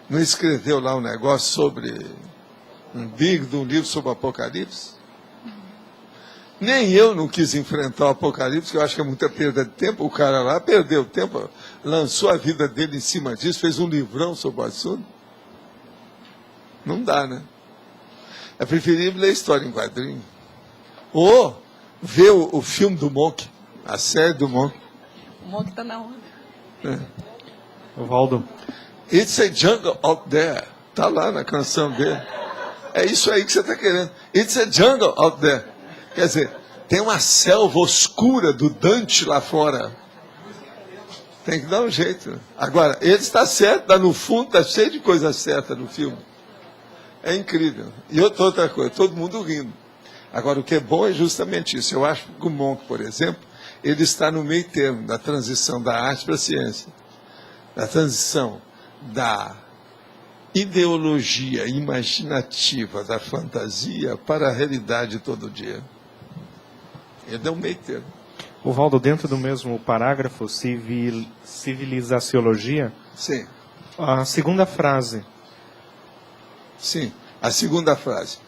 não escreveu lá um negócio sobre um livro sobre o Apocalipse? Nem eu não quis enfrentar o Apocalipse, que eu acho que é muita perda de tempo. O cara lá perdeu tempo, lançou a vida dele em cima disso, fez um livrão sobre o assunto. Não dá, né? É preferível ler história em quadrinho. Ou ver o filme do Monk, a série do Monk. O Monk está na onda. Valdo. It's a jungle out there. Está lá na canção dele. É isso aí que você está querendo. It's a jungle out there. Quer dizer, tem uma selva oscura do Dante lá fora. Tem que dar um jeito. Agora, ele está certo, está no fundo, está cheio de coisa certa no filme. É incrível. E outra coisa, todo mundo rindo. Agora, o que é bom é justamente isso. Eu acho que o Monk, por exemplo, ele está no meio termo da transição da arte para a ciência. Da transição da ideologia imaginativa, da fantasia, para a realidade todo dia. Ele é um meio termo. O Valdo, dentro do mesmo parágrafo, civilizaciologia, sim. A segunda frase. Sim, a segunda frase.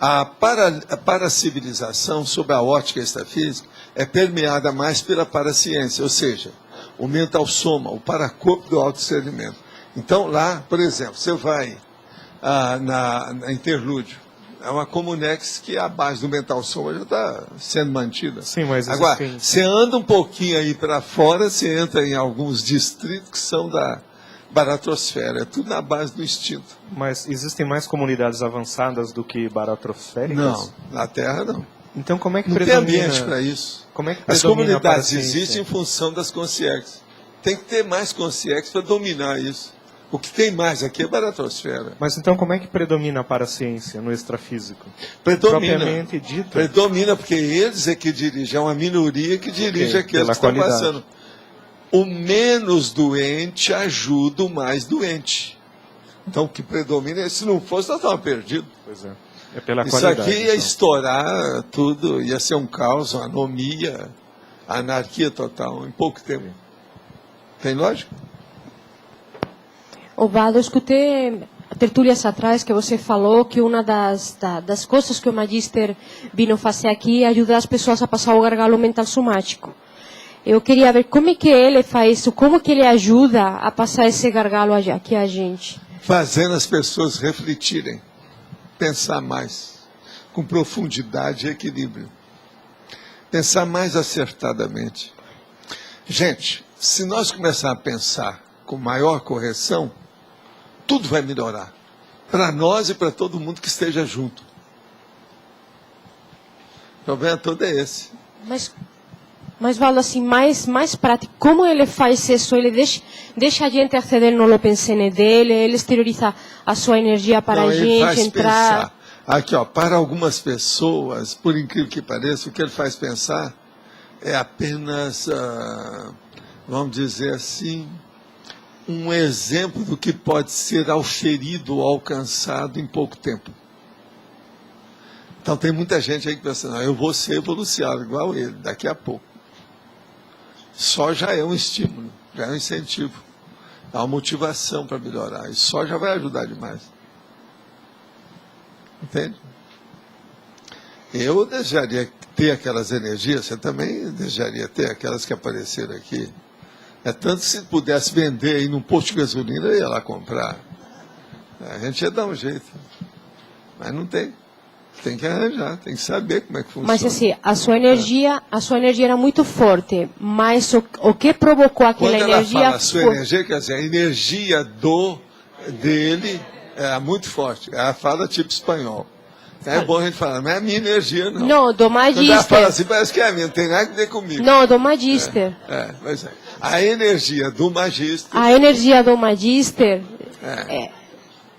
A paracivilização, sob a ótica extrafísica, é permeada mais pela paraciência, ou seja, o mental soma, o paracorpo do autodiscernimento. Então, lá, por exemplo, você vai na Interlúdio, é uma Comunex que a base do mental soma já está sendo mantida. Sim, mas agora, você anda um pouquinho aí para fora, você entra em alguns distritos que são da baratrosfera, é tudo na base do instinto. Mas existem mais comunidades avançadas do que baratrosféricas? Não, na Terra não. Então como é que não predomina? Tem ambiente para isso. Como é que as predomina comunidades existem em função das consciências. Tem que ter mais consciências para dominar isso. O que tem mais aqui é baratrosfera. Mas então como é que predomina a paraciência no extrafísico? Predomina. Propriamente dito? Predomina porque eles é que dirigem, é uma minoria que dirige aqueles que estão passando. O menos doente ajuda o mais doente. Então o que predomina é, se não fosse, nós estávamos perdidos. Pois é. É pela isso qualidade. Isso aqui ia estourar tudo, ia ser um caos, uma anomia, anarquia total, em pouco tempo. Tem lógica? Valdo, eu escutei tertúlias atrás que você falou que uma das coisas que o Magister vino fazer aqui é ajudar as pessoas a passar o gargalo mental somático. Eu queria ver como é que ele faz isso, como que ele ajuda a passar esse gargalo aqui a gente. Fazendo as pessoas refletirem, pensar mais, com profundidade e equilíbrio. Pensar mais acertadamente. Gente, se nós começarmos a pensar com maior correção, tudo vai melhorar. Para nós e para todo mundo que esteja junto. O problema todo é esse. Mas Valdo, assim, mais prático, como ele faz isso? Ele deixa a gente aceder no pensene dele, ele exterioriza a sua energia para a gente faz entrar. Pensar. Aqui, ó, para algumas pessoas, por incrível que pareça, o que ele faz pensar é apenas, vamos dizer assim, um exemplo do que pode ser auferido ou alcançado em pouco tempo. Então tem muita gente aí que pensa, não, eu vou ser evolucionado igual ele, daqui a pouco. Só já é um estímulo, já é um incentivo, é uma motivação para melhorar, e só já vai ajudar demais. Entende? Eu desejaria ter aquelas energias, você também desejaria ter aquelas que apareceram aqui. É tanto que se pudesse vender aí num posto de gasolina, eu ia lá comprar. A gente ia dar um jeito. Mas não tem. Tem que arranjar, tem que saber como é que funciona. Mas assim, a sua energia era muito forte, mas o que provocou aquela energia... Quando ela fala a sua energia, quer dizer, a energia dele é muito forte. Ela fala tipo espanhol. É bom a gente falar, não é a minha energia, não. Não, do Magister. Magister. Fala assim, parece que é a minha, não tem nada a ver comigo. Não, do Magister. Mas é. A energia do Magister... A energia do Magister,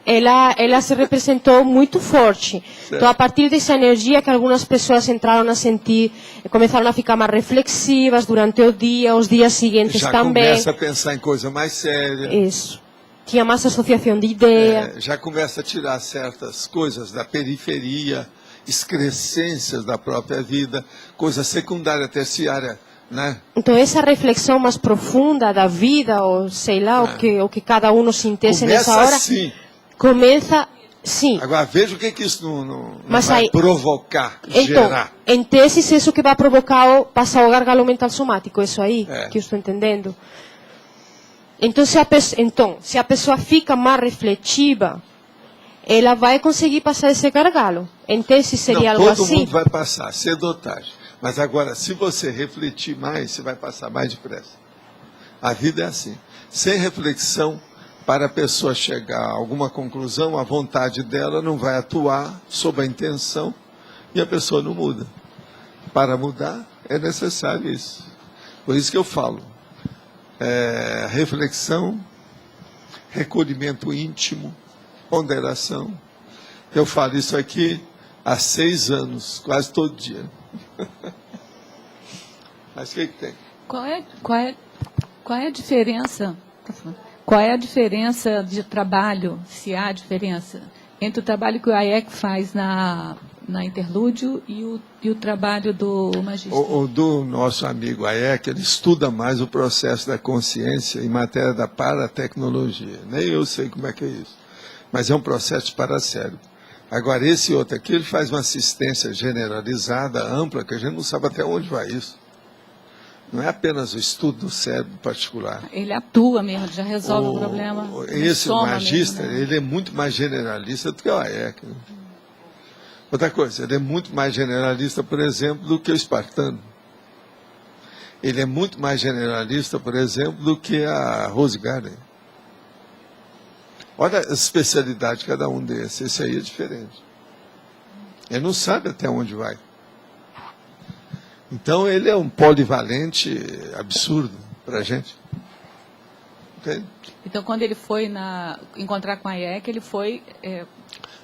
ela se representou muito forte. Certo. Então, a partir dessa energia que algumas pessoas entraram a sentir, começaram a ficar mais reflexivas durante o dia, os dias seguintes já também. começa a pensar em coisa mais séria. Isso. Tinha mais associação de ideia. Já começa a tirar certas coisas da periferia, excrescências da própria vida, coisa secundária, terciária, né? Então, essa reflexão mais profunda da vida, ou sei lá, o que cada um sintesse nessa hora, assim. começa, sim. Agora, veja o que isso não Mas vai aí, provocar, então, gerar. em tese, isso que vai provocar passar o gargalo mental somático, isso aí, que eu estou entendendo. Então, se a pessoa fica mais reflexiva, ela vai conseguir passar esse gargalo. Em tese, seria algo assim? Todo mundo vai passar, cedo ou tarde. Mas agora, se você refletir mais, você vai passar mais depressa. A vida é assim. Sem reflexão, para a pessoa chegar a alguma conclusão, a vontade dela não vai atuar sob a intenção e a pessoa não muda. Para mudar, é necessário isso. Por isso que eu falo. Reflexão, recolhimento íntimo, ponderação. Eu falo isso aqui há 6 anos, quase todo dia. Mas o que tem? Qual é a diferença? Qual é a diferença de trabalho, se há diferença, entre o trabalho que o Hayek faz na Interlúdio e o trabalho do Magister? O do nosso amigo Hayek, ele estuda mais o processo da consciência em matéria da paratecnologia. Nem eu sei como é que é isso. Mas é um processo de paracérebro. Agora, esse outro aqui, ele faz uma assistência generalizada, ampla, que a gente não sabe até onde vai isso. Não é apenas o estudo do cérebro particular. Ele atua mesmo, já resolve o problema. Esse Magister, mesmo, né? Ele é muito mais generalista do que o Hayek. Né? Outra coisa, ele é muito mais generalista, por exemplo, do que o espartano. Ele é muito mais generalista, por exemplo, do que a Rose Gardner. Olha a especialidade de cada um desses. Esse aí é diferente. Ele não sabe até onde vai. Então, ele é um polivalente absurdo para a gente. Entende? Então, quando ele foi encontrar com a Hayek, ele foi...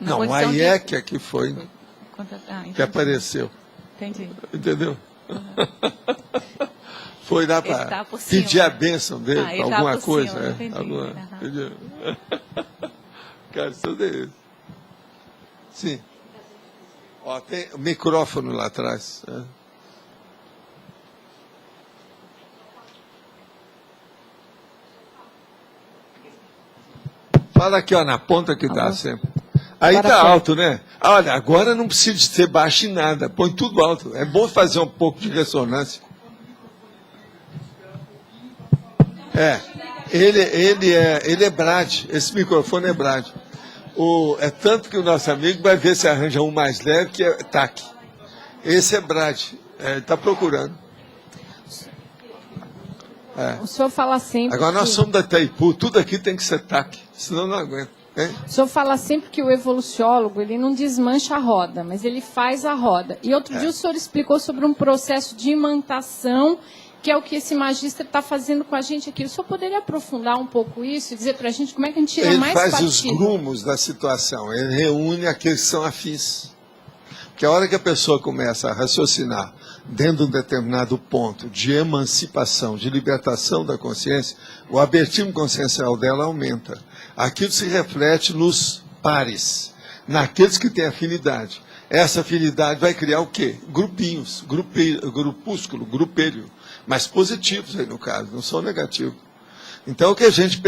não, o Hayek é que foi que apareceu. Entendi. Entendeu? Uhum. Foi lá para pedir a bênção dele, para alguma coisa. Cima, entendi. Alguma, entendeu? Cara, tudo é isso. Sim. Ó, tem o micrófono lá atrás. Fala aqui, ó, na ponta que dá sempre. Aí está alto, né? Olha, agora não precisa ser baixo em nada. Põe tudo alto. É bom fazer um pouco de ressonância. Ele é Brad. Esse microfone é Brad. É tanto que o nosso amigo vai ver se arranja um mais leve, que é TAC. Esse é Brad. Ele está procurando. O senhor fala sempre... Agora nós somos da Itaipu, tudo aqui tem que ser TAC, senão não aguenta. Hein? O senhor fala sempre que o evoluciólogo, ele não desmancha a roda, mas ele faz a roda. E outro dia o senhor explicou sobre um processo de imantação, que é o que esse Magister está fazendo com a gente aqui. O senhor poderia aprofundar um pouco isso e dizer para a gente como é que a gente tira mais partido? Ele faz os grumos da situação, ele reúne aqueles que são afins. Porque a hora que a pessoa começa a raciocinar dentro de um determinado ponto de emancipação, de libertação da consciência, o abertismo consciencial dela aumenta. Aquilo se reflete nos pares, naqueles que têm afinidade. Essa afinidade vai criar o quê? Grupinhos, grupúsculo, grupelho, mas positivos aí no caso, não são negativos. Então o que a gente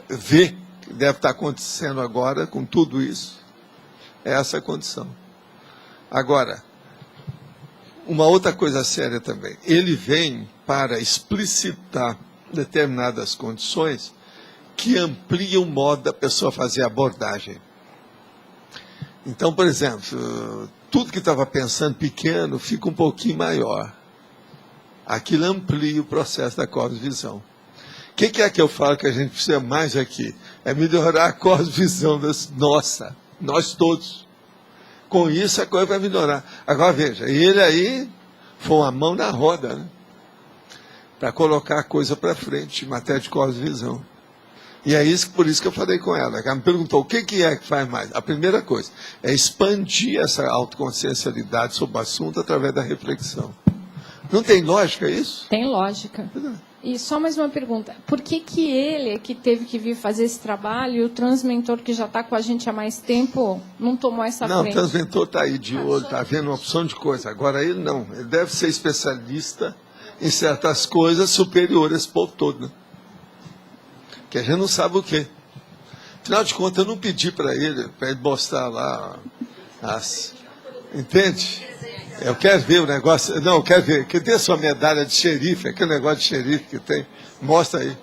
vê que deve estar acontecendo agora com tudo isso, é essa condição. Agora, uma outra coisa séria também. Ele vem para explicitar determinadas condições que ampliam o modo da pessoa fazer a abordagem. Então, por exemplo, tudo que estava pensando pequeno fica um pouquinho maior. Aquilo amplia o processo da cosmovisão. O que é que eu falo que a gente precisa mais aqui? É melhorar a cosmovisão nossa, nós todos. Com isso a coisa vai melhorar. Agora veja, ele aí foi uma mão na roda, né? Para colocar a coisa para frente, em matéria de cosmovisão. E é isso, por isso que eu falei com ela. Ela me perguntou o que é que faz mais. A primeira coisa é expandir essa autoconsciencialidade sobre o assunto através da reflexão. Não tem lógica isso? Tem lógica. E só mais uma pergunta. Por que ele, que teve que vir fazer esse trabalho, e o transmentor, que já está com a gente há mais tempo, não tomou essa frente? Não, o transmentor está aí de olho, está vendo uma opção de coisa. Agora ele não. Ele deve ser especialista em certas coisas superiores a esse povo todo, né? Que a gente não sabe o quê. Afinal de contas, eu não pedi para ele mostrar lá as... Entende? Eu quero ver o negócio... Não, eu quero ver. Que tem a sua medalha de xerife, aquele negócio de xerife que tem. Mostra aí.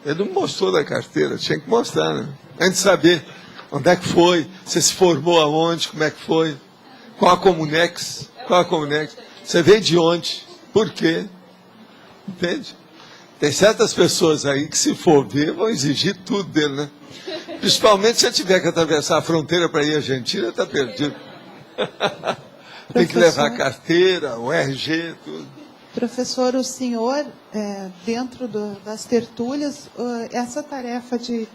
Ele não mostrou da carteira, tinha que mostrar, né? A gente saber onde é que foi, você se formou aonde, como é que foi, qual a Comunex, você veio de onde, por quê, entende? Tem certas pessoas aí que, se for ver, vão exigir tudo dele, né? Principalmente se ele tiver que atravessar a fronteira para ir à Argentina, está perdido. Tem que levar a carteira, o RG, tudo. Professor, o senhor, dentro das tertúlias, essa tarefa de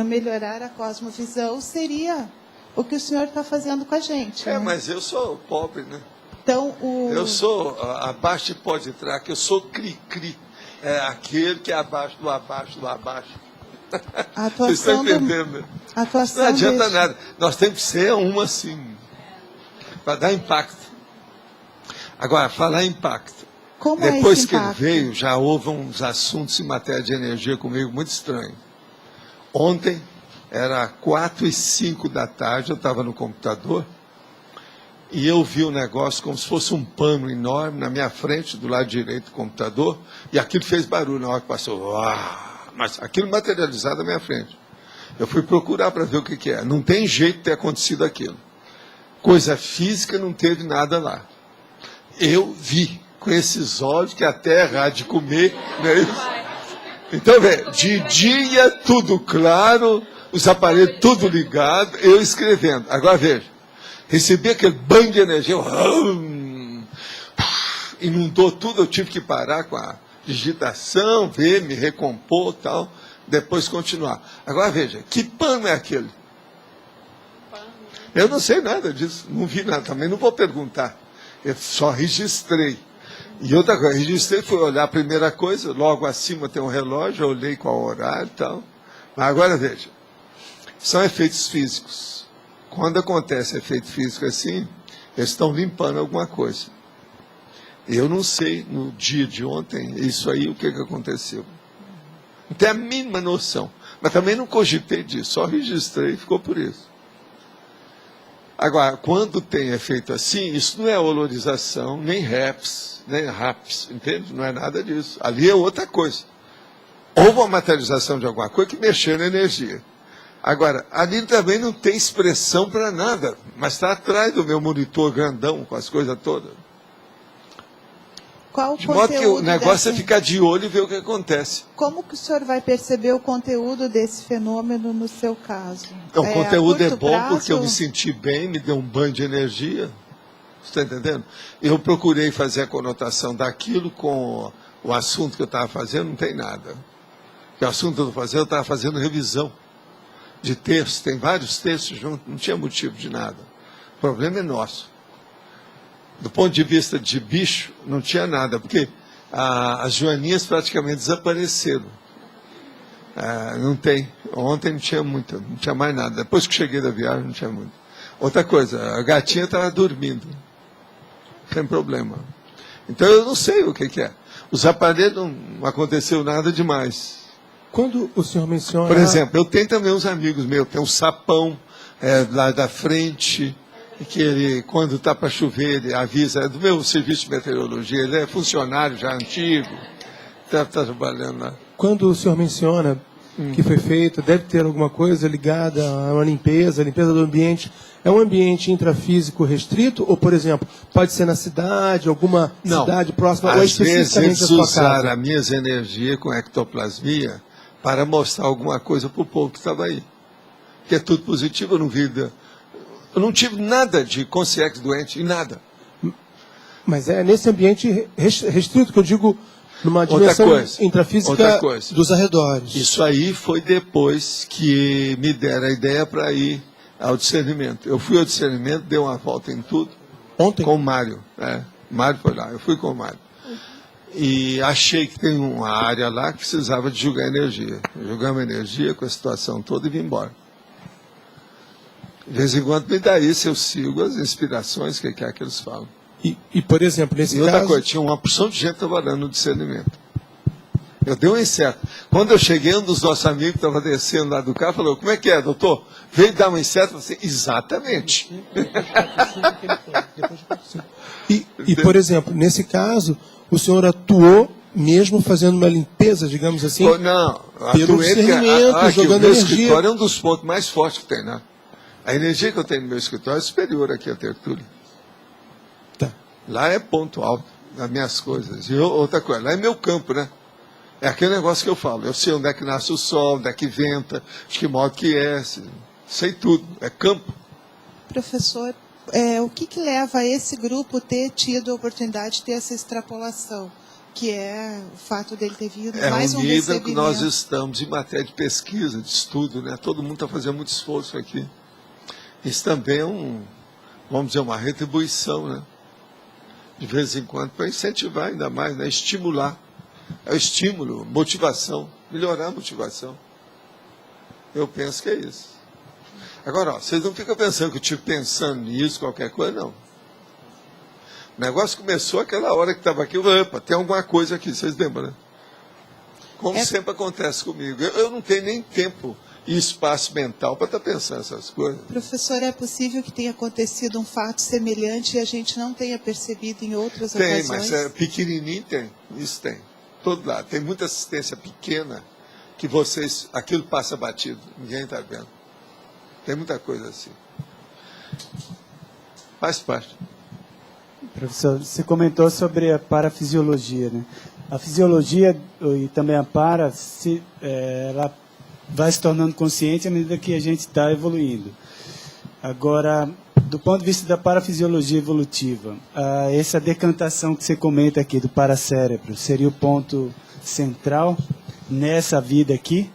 melhorar a cosmovisão seria o que o senhor está fazendo com a gente. Né? Mas eu sou pobre, né? Então, eu sou abaixo de pó de traque, eu sou cri-cri. É aquele que é abaixo do abaixo do abaixo. Vocês estão entendendo? Não adianta nada. Nós temos que ser uma assim, para dar impacto. Agora, falar em impacto. Como depois é esse que ele impacto? veio, já houve uns assuntos em matéria de energia comigo muito estranhos. Ontem, era 4h05 da tarde, eu estava no computador, e eu vi o negócio como se fosse um pano enorme na minha frente, do lado direito do computador, e aquilo fez barulho na hora que passou. Uau! Mas aquilo materializado na minha frente. Eu fui procurar para ver o que é. Não tem jeito de ter acontecido aquilo. Coisa física, não teve nada lá. Eu vi com esses olhos que a terra há de comer. Não é isso? Então, de dia, tudo claro, os aparelhos tudo ligado, eu escrevendo. Agora veja. Recebi aquele banho de energia, inundou tudo, eu tive que parar com a digitação, ver, me recompor e tal, depois continuar. Agora veja, que pano é aquele? Eu não sei nada disso, não vi nada, também não vou perguntar, eu só registrei. E outra coisa, registrei, fui olhar a primeira coisa, logo acima tem um relógio, eu olhei qual horário e tal. Mas agora veja, são efeitos físicos. Quando acontece efeito físico assim, eles estão limpando alguma coisa. Eu não sei, no dia de ontem, isso aí, o que aconteceu. Não tenho a mínima noção. Mas também não cogitei disso, só registrei e ficou por isso. Agora, quando tem efeito assim, isso não é olorização, nem RAPS, entende? Não é nada disso. Ali é outra coisa. Houve uma materialização de alguma coisa que mexeu na energia. Agora, ali também não tem expressão para nada, mas está atrás do meu monitor grandão, com as coisas todas. De modo que o negócio é ficar de olho e ver o que acontece. Como que o senhor vai perceber o conteúdo desse fenômeno no seu caso? O conteúdo é bom porque eu me senti bem, me deu um banho de energia. Você está entendendo? Eu procurei fazer a conotação daquilo com o assunto que eu estava fazendo, não tem nada. O assunto que eu estou fazendo, eu estava fazendo revisão de textos, tem vários textos juntos, não tinha motivo de nada. O problema é nosso. Do ponto de vista de bicho, não tinha nada, porque as joaninhas praticamente desapareceram. Não tem. Ontem não tinha muito, não tinha mais nada. Depois que cheguei da viagem, não tinha muito. Outra coisa, a gatinha estava dormindo. Sem problema. Então eu não sei o que é. Os aparelhos não aconteceu nada demais. Quando o senhor menciona... Por exemplo, eu tenho também uns amigos meus, tem um sapão lá da frente, que ele, quando está para chover, ele avisa, é do meu serviço de meteorologia, ele é funcionário já antigo, está trabalhando lá. Quando o senhor menciona que foi feito, deve ter alguma coisa ligada a uma limpeza do ambiente. É um ambiente intrafísico restrito? Ou, por exemplo, pode ser na cidade, alguma cidade próxima, ou especificamente a sua casa? Às vezes eles usaram as minhas energias com ectoplasmia para mostrar alguma coisa para o povo que estava aí. Que é tudo positivo, eu não vi Eu não tive nada de consciência doente, e nada. Mas é nesse ambiente restrito que eu digo, numa dimensão intrafísica dos arredores. Isso aí foi depois que me deram a ideia para ir ao discernimento. Eu fui ao discernimento, dei uma volta em tudo. Ontem? Com o Mário. O Mário foi lá, eu fui com o Mário. E achei que tem uma área lá que precisava de julgar energia. Julgamos energia com a situação toda e vim embora. De vez em quando me dá isso, eu sigo as inspirações que quer que eles falam. E, por exemplo, nesse caso... outra coisa, tinha uma porção de gente trabalhando no discernimento. Eu dei um inseto. Quando eu cheguei, um dos nossos amigos que estava descendo lá do carro falou, como é que é, doutor? Veio dar um inseto? Eu falei, exatamente. E, por exemplo, nesse caso, o senhor atuou mesmo fazendo uma limpeza, digamos assim? Não, pelo discernimento, jogando o meu energia. escritório é um dos pontos mais fortes que tem, né? A energia que eu tenho no meu escritório é superior aqui à tertúlia. Tá. Lá é ponto alto das minhas coisas. E outra coisa, lá é meu campo, né? É aquele negócio que eu falo. Eu sei onde é que nasce o sol, onde é que venta, de que modo que é. Sei tudo. É campo. Professor, o que leva esse grupo ter tido a oportunidade de ter essa extrapolação? Que é o fato dele ter vindo mais um recebimento. É um nível que nós estamos em matéria de pesquisa, de estudo, né? Todo mundo está fazendo muito esforço aqui. Isso também é vamos dizer, uma retribuição, né? De vez em quando, para incentivar ainda mais, né? Estimular. É o estímulo, motivação, melhorar a motivação. Eu penso que é isso. Agora, vocês não ficam pensando que eu estive pensando nisso, qualquer coisa, não. O negócio começou aquela hora que estava aqui, eu falei, opa, tem alguma coisa aqui, vocês lembram, né? Como sempre acontece comigo. Eu não tenho nem tempo e espaço mental para estar pensando essas coisas. Professor, é possível que tenha acontecido um fato semelhante e a gente não tenha percebido em outras ocasiões? Tem, mas pequenininho tem, isso tem. Todo lado. Tem muita assistência pequena que aquilo passa batido, ninguém está vendo. Tem muita coisa assim. Faz parte. Professor, você comentou sobre a parafisiologia, né? A fisiologia e também a ela vai se tornando consciente à medida que a gente está evoluindo. Agora, do ponto de vista da parafisiologia evolutiva, essa decantação que você comenta aqui do paracérebro seria o ponto central nessa vida aqui?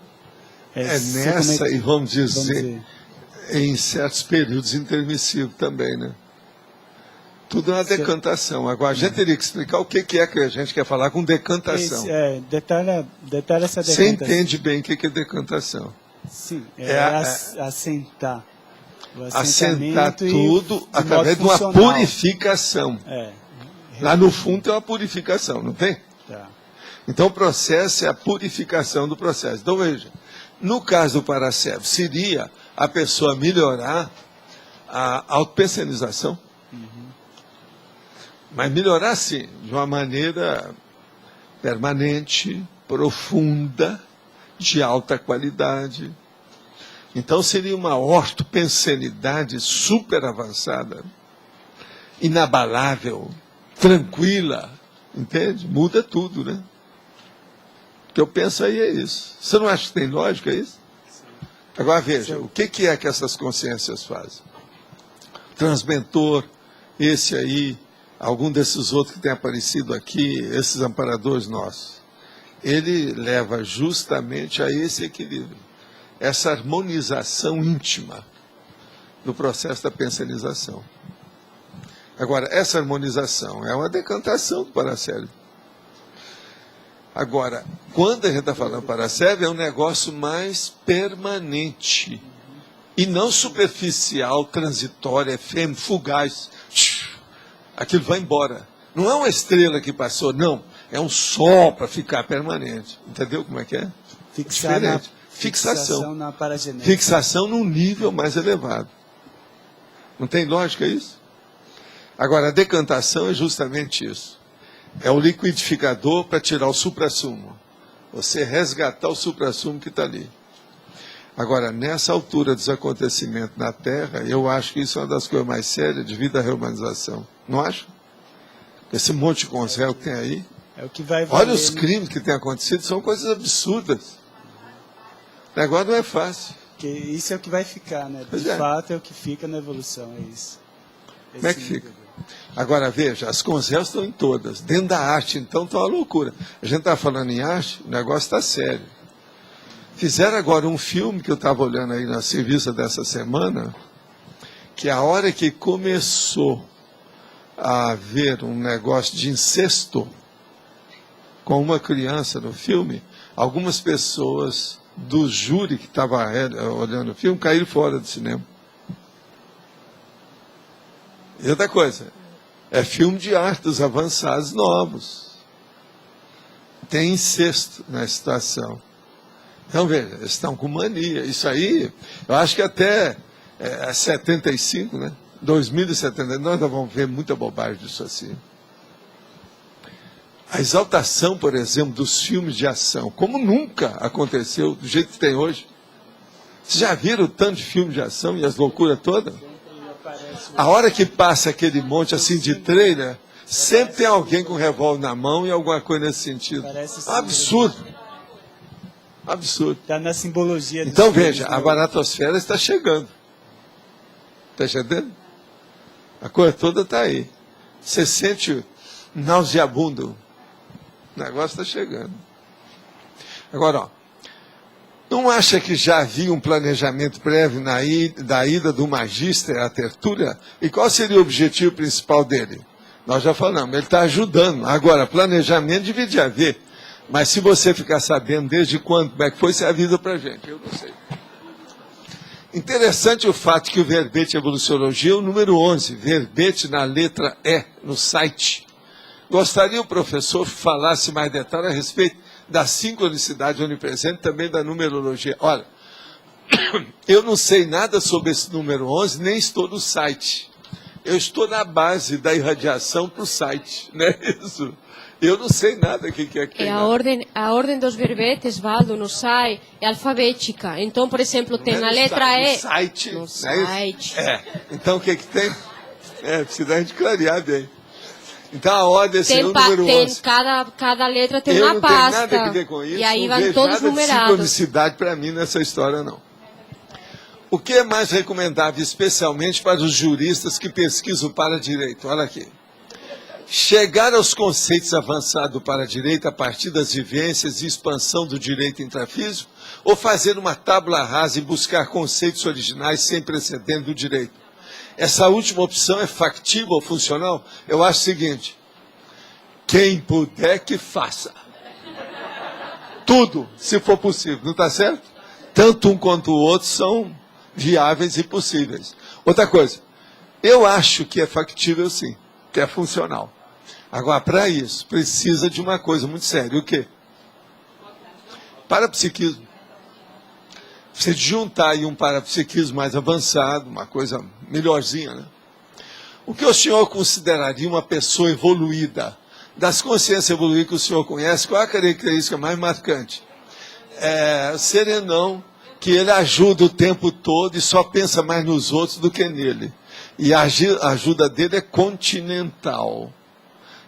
Nessa, e vamos dizer, em certos períodos intermissivos também, né? Tudo é uma decantação. Agora, a gente teria que explicar o que é que a gente quer falar com decantação. Detalha essa decantação. Você entende bem o que é decantação? Sim, assentar. Assentar tudo através de uma purificação. Lá no fundo tem uma purificação, não tem? Tá. Então o processo é a purificação do processo. Então veja, no caso do paracérebro, seria a pessoa melhorar a autopensanização. Mas melhorar, sim, de uma maneira permanente, profunda, de alta qualidade. Então seria uma ortopensanidade super avançada, inabalável, tranquila, entende? Muda tudo, né? O que eu penso aí é isso. Você não acha que tem lógica isso? Agora veja, o que é que essas consciências fazem? Transmentor, esse aí, algum desses outros que tem aparecido aqui, esses amparadores nossos, ele leva justamente a esse equilíbrio, essa harmonização íntima do processo da pensanização. Agora, essa harmonização é uma decantação do paracérebro. Agora, quando a gente está falando paracérebro, é um negócio mais permanente e não superficial, transitório, efêmero, fugaz. Aquilo vai embora. Não é uma estrela que passou, não. É um sol para ficar permanente. Entendeu como é que é? Fixação na paragenética. Fixação num nível mais elevado. Não tem lógica isso? Agora, a decantação é justamente isso. É o liquidificador para tirar o suprassumo. Você resgatar o suprassumo que está ali. Agora, nessa altura dos acontecimentos na Terra, eu acho que isso é uma das coisas mais sérias devido à reumanização. Não acha? Esse monte de conselho que tem aí. É o que vai valer, olha os crimes que têm acontecido, são coisas absurdas. O negócio não é fácil. Porque isso é o que vai ficar, né? De fato, é o que fica na evolução, é isso. Como é que fica? Agora, veja, as conselhos estão em todas. Dentro da arte, então, está uma loucura. A gente está falando em arte, o negócio está sério. Fizeram agora um filme que eu estava olhando aí na serviço dessa semana, que a hora que começou a haver um negócio de incesto com uma criança no filme, algumas pessoas do júri que estava olhando o filme caíram fora do cinema. E outra coisa, é filme de arte dos avançados novos. Tem incesto na situação. Então, veja, eles estão com mania. Isso aí, eu acho que até 75, né? 2070, nós vamos ver muita bobagem disso assim. A exaltação, por exemplo, dos filmes de ação, como nunca aconteceu do jeito que tem hoje. Vocês já viram o tanto de filme de ação e as loucuras todas? A hora que passa aquele monte assim de trailer, sempre tem alguém com um revólver na mão e alguma coisa nesse sentido. Absurdo. Absurdo. Está na simbologia. Então veja, a baratosfera está chegando. Está entendendo? A coisa toda está aí. Você sente nauseabundo. O negócio está chegando. Agora, ó, não acha que já havia um planejamento prévio da ida do Magister à tertúlia? E qual seria o objetivo principal dele? Nós já falamos, ele está ajudando. Agora, planejamento devia haver. Mas se você ficar sabendo desde quando, como é que foi, você avisa para a gente. Eu não sei. Interessante o fato que o verbete Evoluciologia é o número 11, verbete na letra E, no site. Gostaria o professor falasse mais detalhes a respeito da sincronicidade onipresente, também da numerologia. Olha, eu não sei nada sobre esse número 11, nem estou no site. Eu estou na base da irradiação para o site, não é isso? Eu não sei nada o que é que a ordem dos verbetes, Valdo, no site, é alfabética. Então, por exemplo, tem a letra E. No site. Então, o que tem? Precisa a gente clarear bem. Então, a ordem é o número 11. Cada letra tem uma pasta. Eu não tenho nada a ver com isso. E aí não vão todos nada numerados. De sincronicidade para mim nessa história, não. O que é mais recomendável, especialmente para os juristas que pesquisam para direito? Olha aqui. Chegar aos conceitos avançados do para-direito a partir das vivências e expansão do direito intrafísico, ou fazer uma tábula rasa e buscar conceitos originais sem precedente do direito? Essa última opção é factível ou funcional? Eu acho o seguinte, quem puder que faça. Tudo, se for possível, não está certo? Tanto um quanto o outro são viáveis e possíveis. Outra coisa, eu acho que é factível sim, que é funcional. Agora, para isso, precisa de uma coisa muito séria. O quê? Parapsiquismo. Precisa juntar aí um parapsiquismo mais avançado, uma coisa melhorzinha, né? O que o senhor consideraria uma pessoa evoluída? Das consciências evoluídas que o senhor conhece, qual é a característica mais marcante? Serenão, que ele ajuda o tempo todo e só pensa mais nos outros do que nele. E a ajuda dele é continental.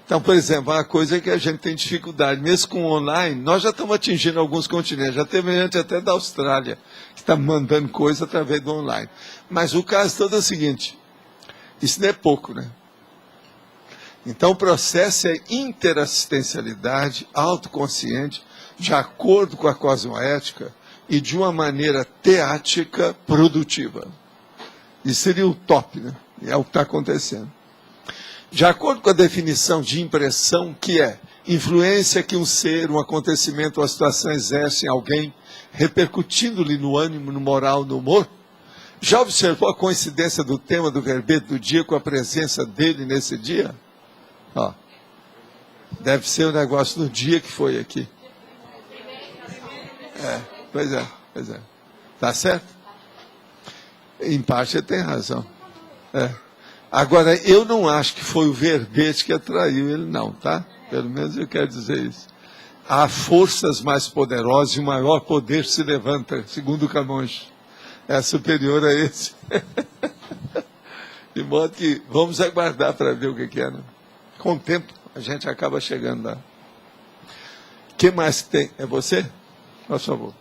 Então, por exemplo, uma coisa que a gente tem dificuldade, mesmo com online, nós já estamos atingindo alguns continentes, já teve gente até da Austrália, que está mandando coisa através do online. Mas o caso todo é o seguinte, isso não é pouco, né? Então, o processo é interassistencialidade, autoconsciente, de acordo com a cosmoética e de uma maneira teática produtiva. Isso seria o top, né? É o que está acontecendo. De acordo com a definição de impressão, que é influência que um ser, um acontecimento ou a situação exerce em alguém, repercutindo-lhe no ânimo, no moral, no humor, já observou a coincidência do tema do verbete do dia com a presença dele nesse dia? Ó, deve ser um negócio no dia que foi aqui. Pois é. Tá certo? Em parte ele tem razão. Agora, eu não acho que foi o verbete que atraiu ele, não, tá? Pelo menos eu quero dizer isso. Há forças mais poderosas e o maior poder se levanta, segundo Camões. É superior a esse. De modo que vamos aguardar para ver o que é, né? Com o tempo, a gente acaba chegando lá. O que mais que tem? É você? Por favor.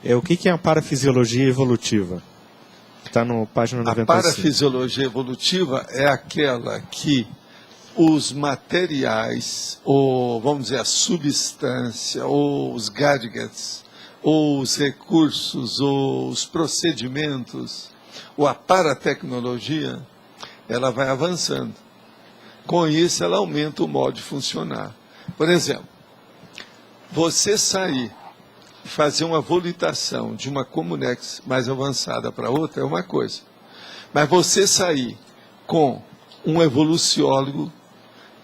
O que é a parafisiologia evolutiva? Está no página 95. A parafisiologia evolutiva é aquela que os materiais, ou vamos dizer, a substância, ou os gadgets, ou os recursos, ou os procedimentos, ou a paratecnologia, ela vai avançando. Com isso, ela aumenta o modo de funcionar. Por exemplo, você sair e fazer uma volitação de uma Comunex mais avançada para outra é uma coisa. Mas você sair com um evoluciólogo,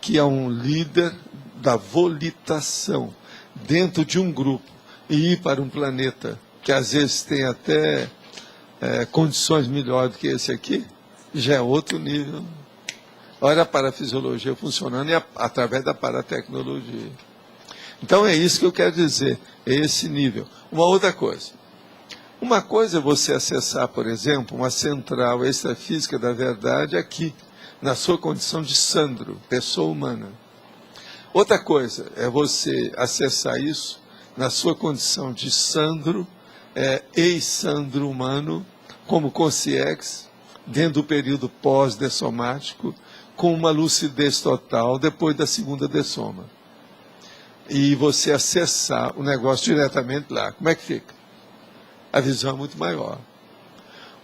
que é um líder da volitação, dentro de um grupo, e ir para um planeta que às vezes tem até condições melhores do que esse aqui, já é outro nível. Olha a parafisiologia funcionando através da paratecnologia. Então é isso que eu quero dizer, é esse nível. Uma outra coisa. Uma coisa é você acessar, por exemplo, uma central extrafísica da verdade aqui, na sua condição de Sandro, pessoa humana. Outra coisa é você acessar isso na sua condição de Sandro, ex-Sandro humano, como consciex, dentro do período pós-dessomático, com uma lucidez total depois da segunda dessoma. E você acessar o negócio diretamente lá. Como é que fica? A visão é muito maior.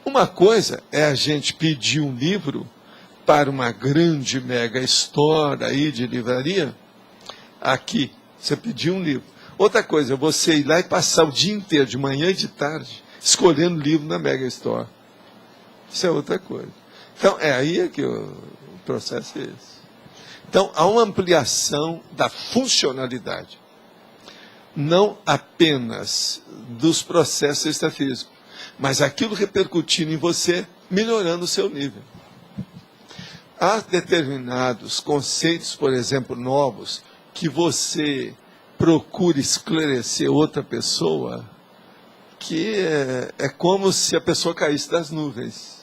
Uma coisa é a gente pedir um livro para uma grande mega store aí de livraria. Aqui, você pediu um livro. Outra coisa é você ir lá e passar o dia inteiro, de manhã e de tarde, escolhendo livro na mega store. Isso é outra coisa. Então, é aí que o processo é esse. Então, há uma ampliação da funcionalidade. Não apenas dos processos extrafísicos, mas aquilo repercutindo em você, melhorando o seu nível. Há determinados conceitos, por exemplo, novos, que você procura esclarecer outra pessoa, que é como se a pessoa caísse das nuvens.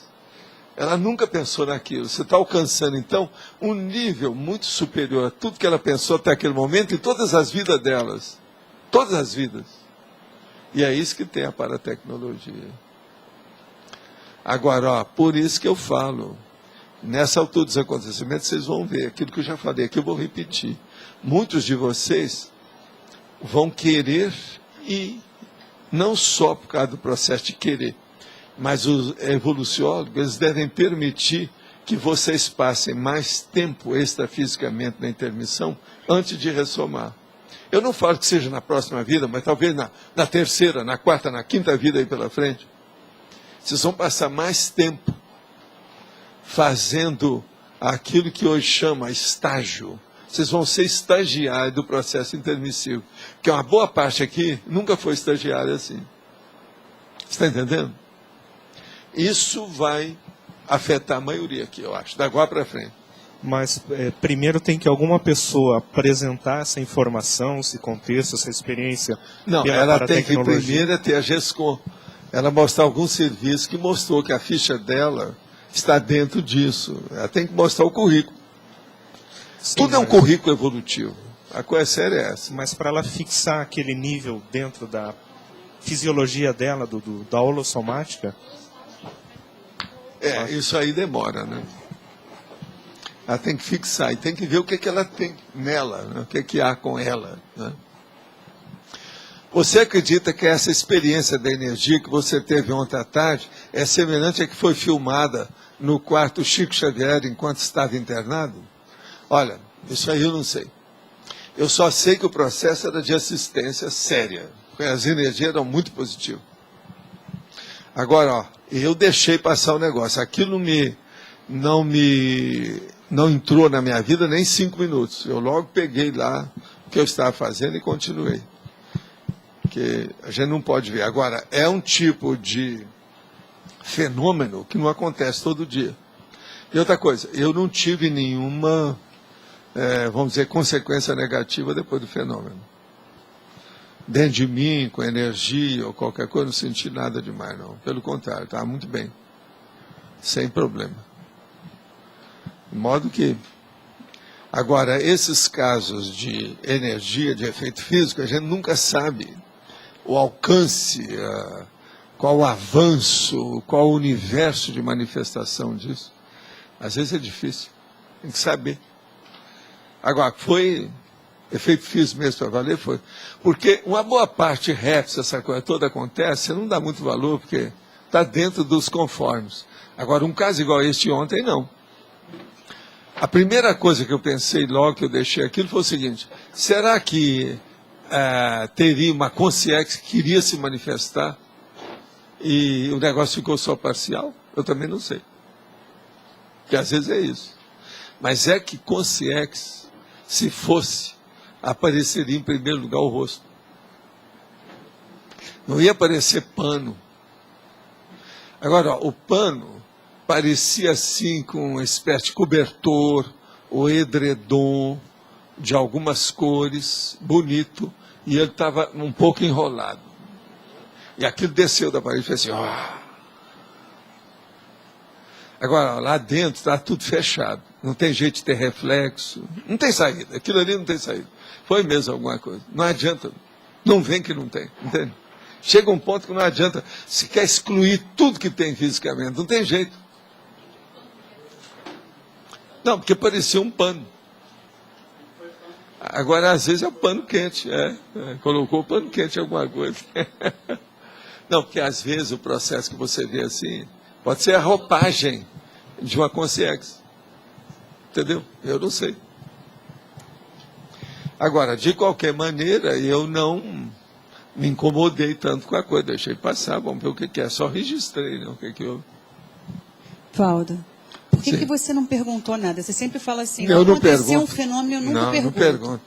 Ela nunca pensou naquilo. Você está alcançando, então, um nível muito superior a tudo que ela pensou até aquele momento, em todas as vidas delas. Todas as vidas. E é isso que tem a paratecnologia. Agora, por isso que eu falo, nessa altura dos acontecimentos, vocês vão ver aquilo que eu já falei, aqui eu vou repetir. Muitos de vocês vão querer, e não só por causa do processo de querer, mas os evoluciólogos, eles devem permitir que vocês passem mais tempo extrafisicamente na intermissão antes de ressomar. Eu não falo que seja na próxima vida, mas talvez na terceira, na quarta, na quinta vida aí pela frente. Vocês vão passar mais tempo fazendo aquilo que hoje chama estágio. Vocês vão ser estagiários do processo intermissivo. Porque uma boa parte aqui nunca foi estagiário assim. Você está entendendo? Isso vai afetar a maioria aqui, eu acho, da agora para frente. Mas primeiro tem que alguma pessoa apresentar essa informação, esse contexto, essa experiência. Não, ela tem que primeiro ter a GESCOM. Ela mostrar algum serviço que mostrou que a ficha dela está dentro disso. Ela tem que mostrar o currículo. Sim, tudo é um currículo evolutivo. A coisa séria é essa. Mas para ela fixar aquele nível dentro da fisiologia dela, da holossomática... Isso aí demora, né? Ela tem que fixar e tem que ver o que ela tem nela, né? O que há com ela, né? Você acredita que essa experiência da energia que você teve ontem à tarde é semelhante à que foi filmada no quarto Chico Xavier enquanto estava internado? Olha, isso aí eu não sei. Eu só sei que o processo era de assistência séria. As energias eram muito positivas. Agora, ó, eu deixei passar o negócio. Aquilo não entrou na minha vida nem 5 minutos. Eu logo peguei lá o que eu estava fazendo e continuei. Porque a gente não pode ver. Agora, é um tipo de fenômeno que não acontece todo dia. E outra coisa, eu não tive nenhuma, vamos dizer, consequência negativa depois do fenômeno. Dentro de mim, com energia ou qualquer coisa, não senti nada demais, não. Pelo contrário, estava muito bem. Sem problema. De modo que... Agora, esses casos de energia, de efeito físico, a gente nunca sabe o alcance, qual o avanço, qual o universo de manifestação disso. Às vezes é difícil, tem que saber. Agora, foi efeito físico mesmo para valer? Foi. Porque uma boa parte REPS, essa coisa toda acontece, você não dá muito valor, porque está dentro dos conformes. Agora, um caso igual este ontem, não. A primeira coisa que eu pensei logo que eu deixei aquilo foi o seguinte: será que teria uma consciência que queria se manifestar e o negócio ficou só parcial? Eu também não sei. Porque às vezes é isso. Mas é que consciência, se fosse, apareceria em primeiro lugar o rosto. Não ia aparecer pano. Agora, o pano parecia assim com uma espécie de cobertor ou edredom de algumas cores, bonito, e ele estava um pouco enrolado. E aquilo desceu da parede e fez assim, ó. Agora, lá dentro está tudo fechado, não tem jeito de ter reflexo, não tem saída, aquilo ali não tem saída. Foi mesmo alguma coisa, não adianta, não vem que não tem, entende? Chega um ponto que não adianta, se quer excluir tudo que tem fisicamente, não tem jeito. Não, porque parecia um pano. Agora, às vezes é o pano quente, colocou o pano quente em alguma coisa. Não, porque às vezes o processo que você vê assim, pode ser a roupagem de uma consciência. Entendeu? Eu não sei. Agora, de qualquer maneira, eu não me incomodei tanto com a coisa, deixei passar, vamos ver o que é, só registrei, né, o que houve. Valdo, por que você não perguntou nada? Você sempre fala assim, eu não aconteceu pergunto. Um fenômeno, eu nunca pergunto. Não pergunto.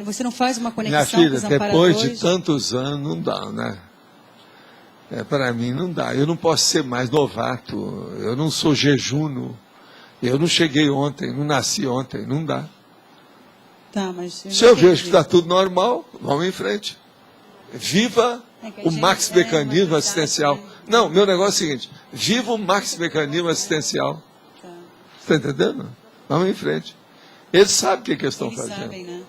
Você não faz uma conexão Minha filha, com os amparadores? depois de tantos anos, não dá, né? Para mim não dá, eu não posso ser mais novato, eu não sou jejuno, eu não cheguei ontem, não nasci ontem, não dá. Tá, mas se eu vejo que está tudo normal, vamos em frente. Viva o max-mecanismo assistencial. Não, meu negócio é o seguinte, viva o max-mecanismo assistencial. Está entendendo? Vamos em frente. Eles sabem o que eles estão fazendo. Sabem, né?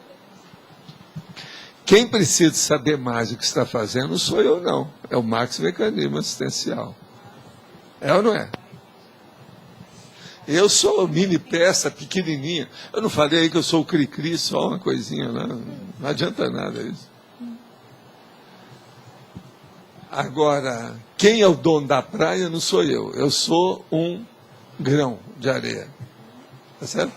Quem precisa saber mais o que está fazendo não sou eu, não. É o max-mecanismo assistencial. É ou não é? Eu sou mini peça, pequenininha. Eu não falei aí que eu sou o cri-cri, só uma coisinha lá. Não adianta nada isso. Agora, quem é o dono da praia não sou eu. Eu sou um grão de areia. Tá certo?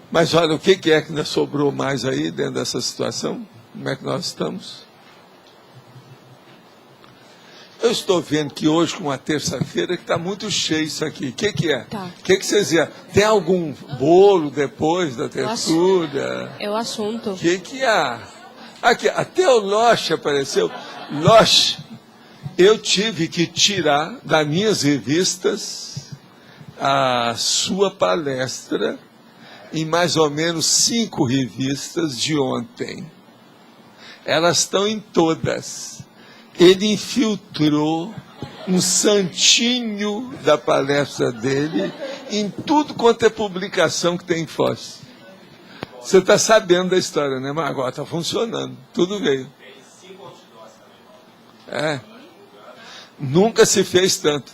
Mas olha, o que é que ainda sobrou mais aí dentro dessa situação? Como é que nós estamos? Eu estou vendo que hoje, com uma terça-feira, que está muito cheio isso aqui. O que é? Tá. O que vocês viram? Tem algum bolo depois da tertúlia? É o assunto. O que há? Aqui, até o Loche apareceu. Loche, eu tive que tirar das minhas revistas a sua palestra em mais ou menos 5 revistas de ontem. Elas estão em todas. Ele infiltrou um santinho da palestra dele em tudo quanto é publicação que tem em Foz. Você está sabendo da história, né? Mas agora está funcionando. Tudo veio. Nunca se fez tanto.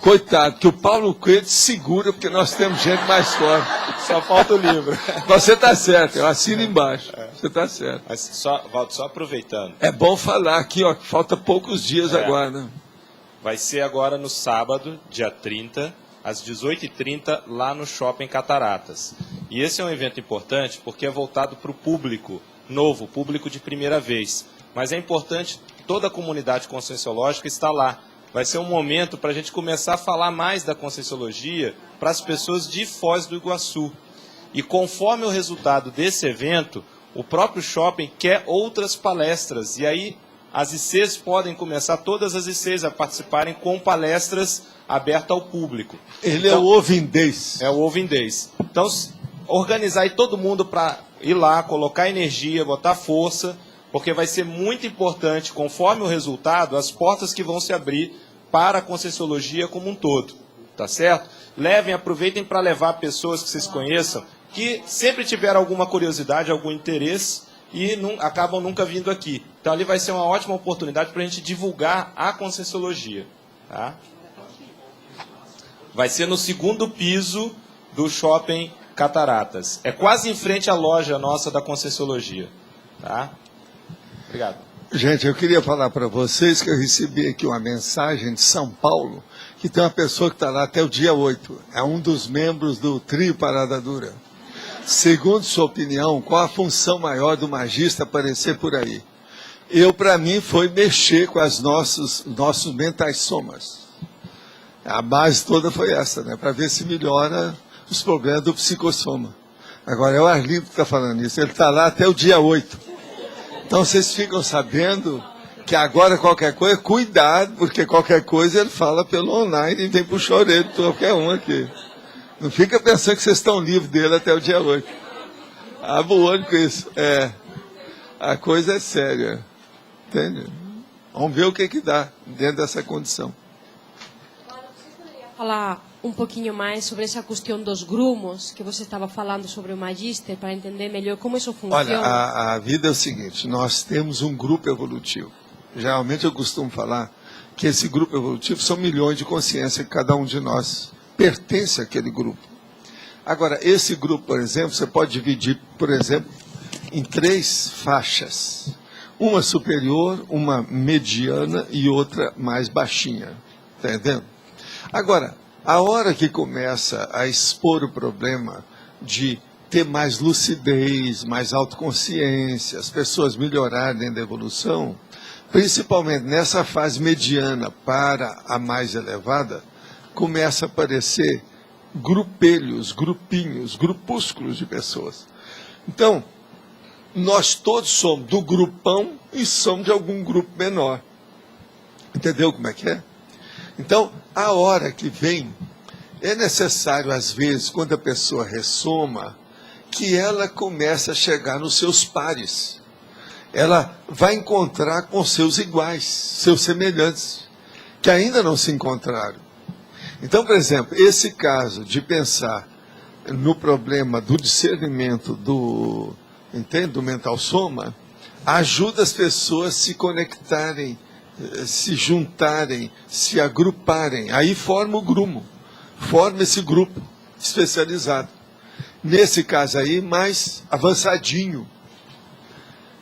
Coitado, que o Paulo Coelho segura, porque nós temos gente mais forte. Só falta o livro. Você está certo, eu assino embaixo. Você está certo. Mas, Valdo, só aproveitando. É bom falar aqui, ó, que falta poucos dias agora, né? Vai ser agora no sábado, dia 30, às 18h30, lá no Shopping Cataratas. E esse é um evento importante porque é voltado para o público novo, público de primeira vez. Mas é importante, toda a comunidade conscienciológica está lá. Vai ser um momento para a gente começar a falar mais da Conscienciologia para as pessoas de Foz do Iguaçu. E conforme o resultado desse evento, o próprio shopping quer outras palestras. E aí as ICs podem começar, todas as ICs, a participarem com palestras abertas ao público. Ele então, é o Ovindês. É o Ovindês. Então, organizar aí todo mundo para ir lá, colocar energia, botar força, porque vai ser muito importante, conforme o resultado, as portas que vão se abrir para a Conscienciologia como um todo, tá certo? Aproveitem para levar pessoas que vocês conheçam, que sempre tiveram alguma curiosidade, algum interesse, e acabam nunca vindo aqui. Então ali vai ser uma ótima oportunidade para a gente divulgar a Conscienciologia. Tá? Vai ser no 2º piso do Shopping Cataratas. É quase em frente à loja nossa da Conscienciologia. Tá? Obrigado. Gente, eu queria falar para vocês que eu recebi aqui uma mensagem de São Paulo, que tem uma pessoa que está lá até o dia 8. É um dos membros do trio Parada Dura. Segundo sua opinião, qual a função maior do magista aparecer por aí? Para mim, foi mexer com as nossos mentais somas. A base toda foi essa, né? Para ver se melhora os problemas do psicossoma. Agora, é o Arlindo que está falando isso. Ele está lá até o dia 8. Então, vocês ficam sabendo que agora qualquer coisa, cuidado, porque qualquer coisa ele fala pelo online e vem puxar a orelha de qualquer um aqui. Não fica pensando que vocês estão livres dele até o dia 8. Abra o olho com isso. A coisa é séria. Entende? Vamos ver o que dá dentro dessa condição. Falar um pouquinho mais sobre essa questão dos grumos que você estava falando sobre o Magister, para entender melhor como isso funciona. Olha, a vida é o seguinte, nós temos um grupo evolutivo. Geralmente eu costumo falar que esse grupo evolutivo são milhões de consciência que cada um de nós pertence àquele grupo. Agora, esse grupo, por exemplo, você pode dividir, por exemplo, em 3 faixas. Uma superior, uma mediana e outra mais baixinha. Está entendendo? Agora, a hora que começa a expor o problema de ter mais lucidez, mais autoconsciência, as pessoas melhorarem da evolução, principalmente nessa fase mediana para a mais elevada, começa a aparecer grupelhos, grupinhos, grupúsculos de pessoas. Então, nós todos somos do grupão e somos de algum grupo menor. Entendeu como é que é? Então, a hora que vem, é necessário, às vezes, quando a pessoa ressoma, que ela comece a chegar nos seus pares. Ela vai encontrar com seus iguais, seus semelhantes, que ainda não se encontraram. Então, por exemplo, esse caso de pensar no problema do discernimento do mental soma, ajuda as pessoas a se conectarem, se juntarem, se agruparem. Aí forma o grumo, forma esse grupo especializado. Nesse caso aí, mais avançadinho.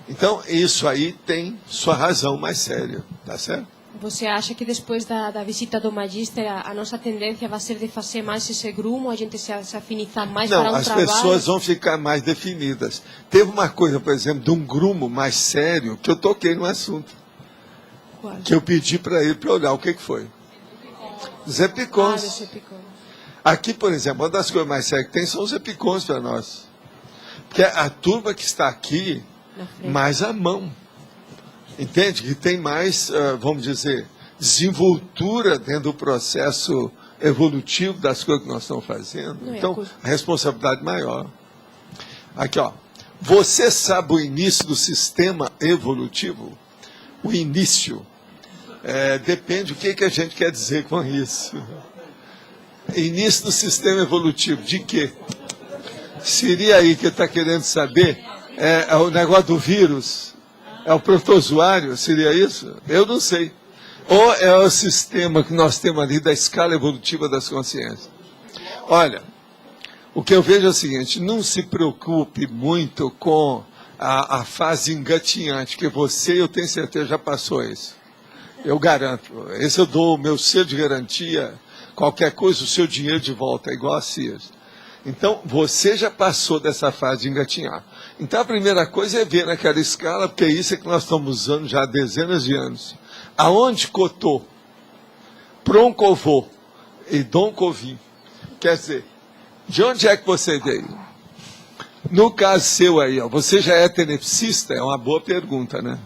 Então, isso aí tem sua razão mais séria, tá certo? Você acha que depois da visita do Magister, a nossa tendência vai ser de fazer mais esse grumo, a gente se afinizar mais para um trabalho? Não, as pessoas vão ficar mais definidas. Teve uma coisa, por exemplo, de um grumo mais sério, que eu toquei no assunto. Qual? Que eu pedi para ele para olhar o que foi. Os epicons. Aqui, por exemplo, uma das coisas mais sérias que tem são os epicons para nós. Porque a turma que está aqui, mais à mão. Entende? Que tem mais, vamos dizer, desenvoltura dentro do processo evolutivo das coisas que nós estamos fazendo. Então, a responsabilidade maior. Aqui, ó. Você sabe o início do sistema evolutivo? O início. Depende do que a gente quer dizer com isso. Início do sistema evolutivo. De quê? Seria aí que está querendo saber? É o negócio do vírus? É o protozoário? Seria isso? Eu não sei. Ou é o sistema que nós temos ali da escala evolutiva das consciências? Olha, o que eu vejo é o seguinte, não se preocupe muito com a fase engatinhante, que você, eu tenho certeza, já passou isso. Eu garanto. Esse eu dou o meu selo de garantia, qualquer coisa, o seu dinheiro de volta, é igual a Sears. Então, você já passou dessa fase de engatinhar. Então, a primeira coisa é ver naquela escala, porque isso é que nós estamos usando já há dezenas de anos. Aonde cotou, proncovô e doncovim. Quer dizer, de onde é que você veio? No caso seu aí, ó, você já é tenepsista? É uma boa pergunta, né?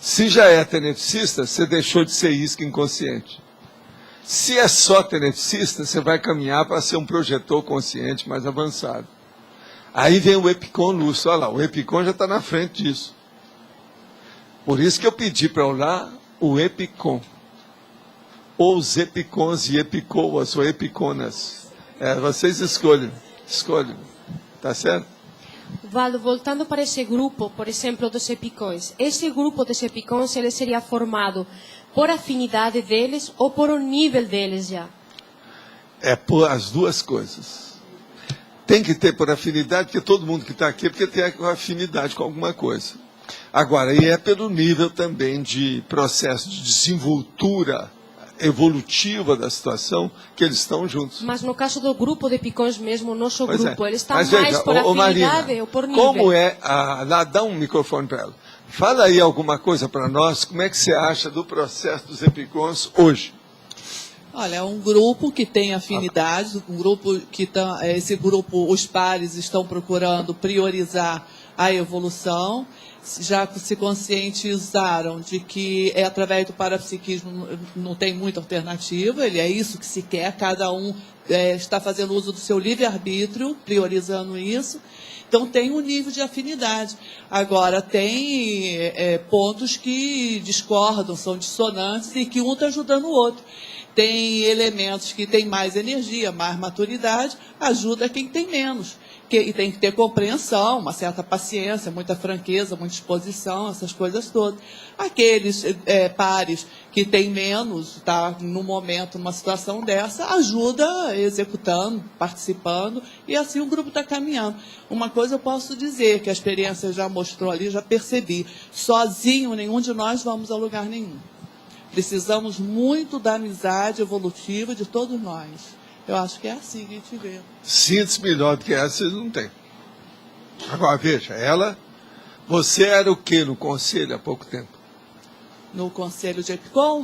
Se já é tenepsista, você deixou de ser isca inconsciente. Se é só tenepsista, você vai caminhar para ser um projetor consciente mais avançado. Aí vem o epicon lúcido. Olha lá, o epicon já está na frente disso. Por isso que eu pedi para olhar o epicon. Ou os epicons e epicoas, ou epiconas. Vocês escolhem. Escolhem. Tá certo? Valdo, voltando para esse grupo, por exemplo, dos epicões. Esse grupo dos epicões, ele seria formado por afinidade deles ou por o nível deles já? É por as duas coisas. Tem que ter por afinidade, porque todo mundo que está aqui é porque tem afinidade com alguma coisa. Agora, e é pelo nível também de processo de desenvoltura evolutiva da situação que eles estão juntos. Mas no caso do grupo de epicões mesmo, o nosso Pois grupo, é. ele está Mas mais veja, por afinidade Marina, ou por nível? como é dá um microfone para ela. Fala aí alguma coisa para nós, como é que você acha do processo dos epicões hoje? Olha, é um grupo que tem afinidade, um grupo que esse grupo, os pares estão procurando priorizar a evolução, já se conscientizaram de que através do parapsiquismo não tem muita alternativa, é isso que se quer, cada um está fazendo uso do seu livre-arbítrio, priorizando isso. Então, tem um nível de afinidade. Agora, tem pontos que discordam, são dissonantes e que um está ajudando o outro. Tem elementos que têm mais energia, mais maturidade, ajuda quem tem menos. E tem que ter compreensão, uma certa paciência, muita franqueza, muita exposição, essas coisas todas. Aqueles pares que têm menos, tá, no momento, numa situação dessa, ajuda executando, participando, e assim o grupo está caminhando. Uma coisa eu posso dizer, que a experiência já mostrou ali, já percebi, sozinho nenhum de nós vamos a lugar nenhum. Precisamos muito da amizade evolutiva de todos nós. Eu acho que é assim que a gente vê. Síntese melhor do que essa vocês não têm. Agora, veja, você era o que no conselho há pouco tempo? No conselho de Epicom?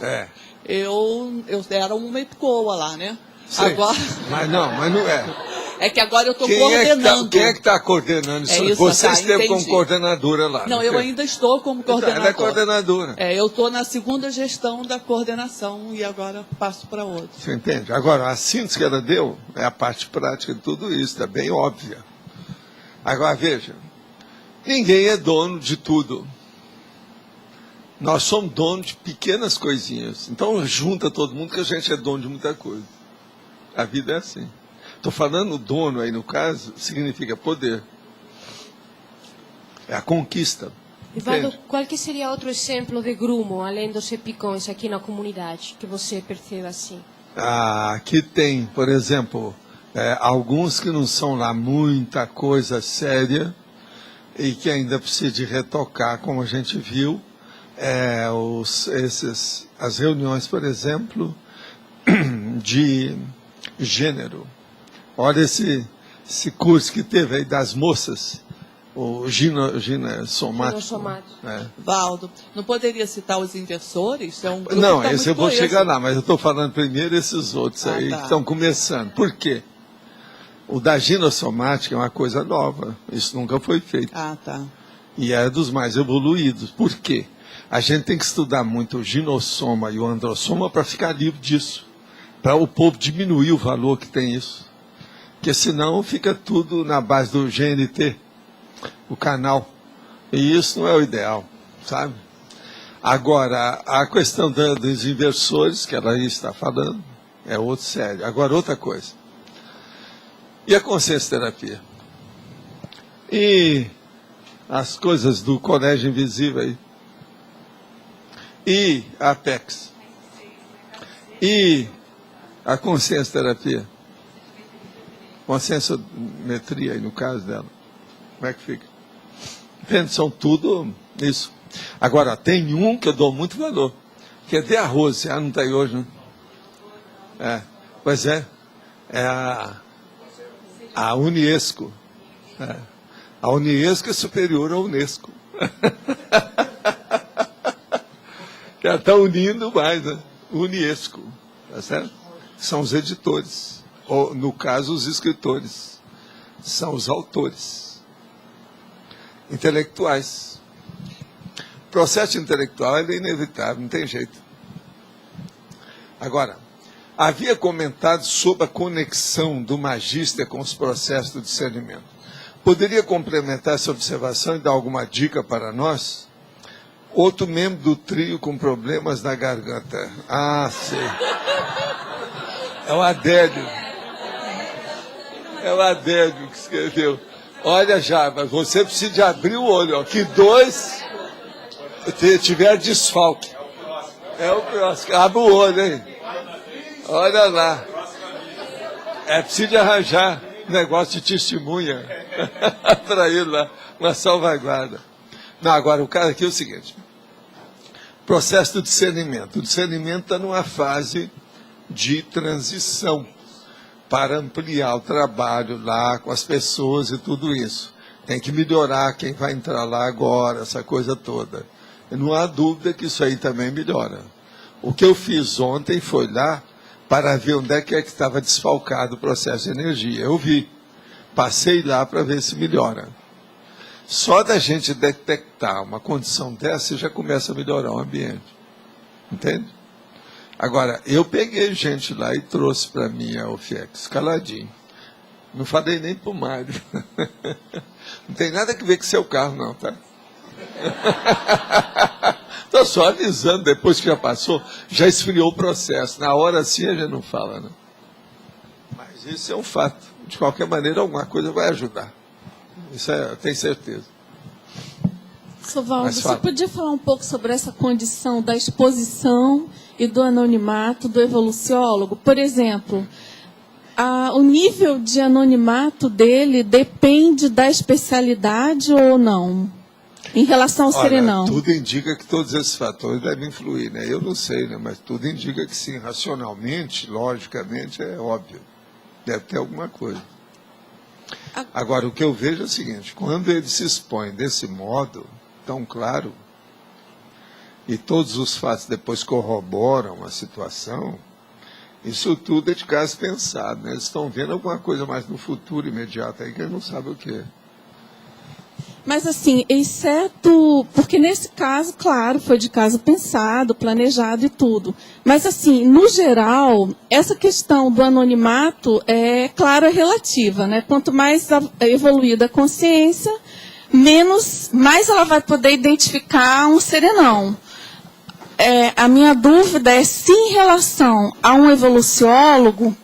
Eu era uma Epicoa lá, né? Sei. Agora... Mas não é. É que agora eu estou coordenando. Quem é que está coordenando isso? Isso, você tá, esteve como entendi. coordenadora lá. Não, eu ainda estou como coordenadora. Ela é coordenadora. Eu estou na segunda gestão da coordenação e agora passo para outra. Você entende? Agora, a síntese que ela deu é a parte prática de tudo isso, está bem óbvia. Agora, veja, ninguém é dono de tudo. Nós somos donos de pequenas coisinhas. Então, junta todo mundo que a gente é dono de muita coisa. A vida é assim. Estou falando dono aí, no caso, significa poder. É a conquista. Valdo, qual que seria outro exemplo de grupo, além dos epicões aqui na comunidade, que você percebe assim? Aqui tem, por exemplo, alguns que não são lá muita coisa séria e que ainda precisa de retocar, como a gente viu. As reuniões, por exemplo, de gênero. Olha esse curso que teve aí das moças, o ginassomático. Valdo, não poderia citar os inversores? É um grupo não, que tá esse eu muito vou coeso. chegar lá, mas eu estou falando primeiro esses outros aí tá. que estão começando. Por quê? O da ginassomática é uma coisa nova, isso nunca foi feito. Tá. E é dos mais evoluídos. Por quê? A gente tem que estudar muito o ginossoma e o androssoma para ficar livre disso. Para o povo diminuir o valor que tem isso. Porque senão fica tudo na base do GNT, o canal. E isso não é o ideal, sabe? Agora, a questão dos inversores, que ela aí está falando, é outro sério. Agora, outra coisa. E a consciência terapia? E as coisas do Colégio Invisível aí? E a Apex? E a consciência terapia? Conscienciometria aí no caso dela. Como é que fica? Entende? São tudo isso. Agora, tem um que eu dou muito valor, que é de arroz. Não está aí hoje, né? Pois é. É a Uniesco. A Uniesco é superior à Unesco. Que ela está unindo mais, né? Uniesco. Tá certo? São os editores. Ou, no caso, os escritores. São os autores. Intelectuais. O processo intelectual é inevitável, não tem jeito. Agora, havia comentado sobre a conexão do magista com os processos do discernimento. Poderia complementar essa observação e dar alguma dica para nós? Outro membro do trio com problemas na garganta. Sei. É o Adélio. É o Adélio que escreveu. Olha, Java, você precisa de abrir o olho, ó, que 2 tiver desfalque. É o próximo. Abre o olho, hein? Olha lá. É preciso de arranjar negócio de testemunha para ele lá, uma salvaguarda. Não, agora o cara aqui é o seguinte. Processo do discernimento. O discernimento está numa fase de transição para ampliar o trabalho lá com as pessoas e tudo isso. Tem que melhorar quem vai entrar lá agora, essa coisa toda. E não há dúvida que isso aí também melhora. O que eu fiz ontem foi lá para ver onde é que estava desfalcado o processo de energia. Eu vi. Passei lá para ver se melhora. Só da gente detectar uma condição dessa, já começa a melhorar o ambiente. Entende? Agora, eu peguei gente lá e trouxe para mim a OFIEX, caladinho. Não falei nem para o Mário. Não tem nada a ver com seu carro, não, tá? Estou só avisando, depois que já passou, já esfriou o processo. Na hora assim a gente não fala, não. Mas isso é um fato. De qualquer maneira, alguma coisa vai ajudar. Isso eu tenho certeza. Sovaldo, você podia falar um pouco sobre essa condição da exposição e do anonimato do evoluciólogo? Por exemplo, o nível de anonimato dele depende da especialidade ou não? Em relação ao serenão. Tudo indica que todos esses fatores devem influir, né? Eu não sei, né? Mas tudo indica que sim, racionalmente, logicamente, é óbvio. Deve ter alguma coisa. Agora, o que eu vejo é o seguinte, quando ele se expõe desse modo, tão claro, e todos os fatos depois corroboram a situação, isso tudo é de caso pensado, né? Eles estão vendo alguma coisa mais no futuro imediato aí que eles não sabem o que é. Mas assim, exceto, porque nesse caso, claro, foi de caso pensado, planejado e tudo. Mas assim, no geral, essa questão do anonimato é, claro, é relativa, né? Quanto mais evoluída a consciência, mais ela vai poder identificar um serenão. A minha dúvida é se em relação a um evoluciólogo,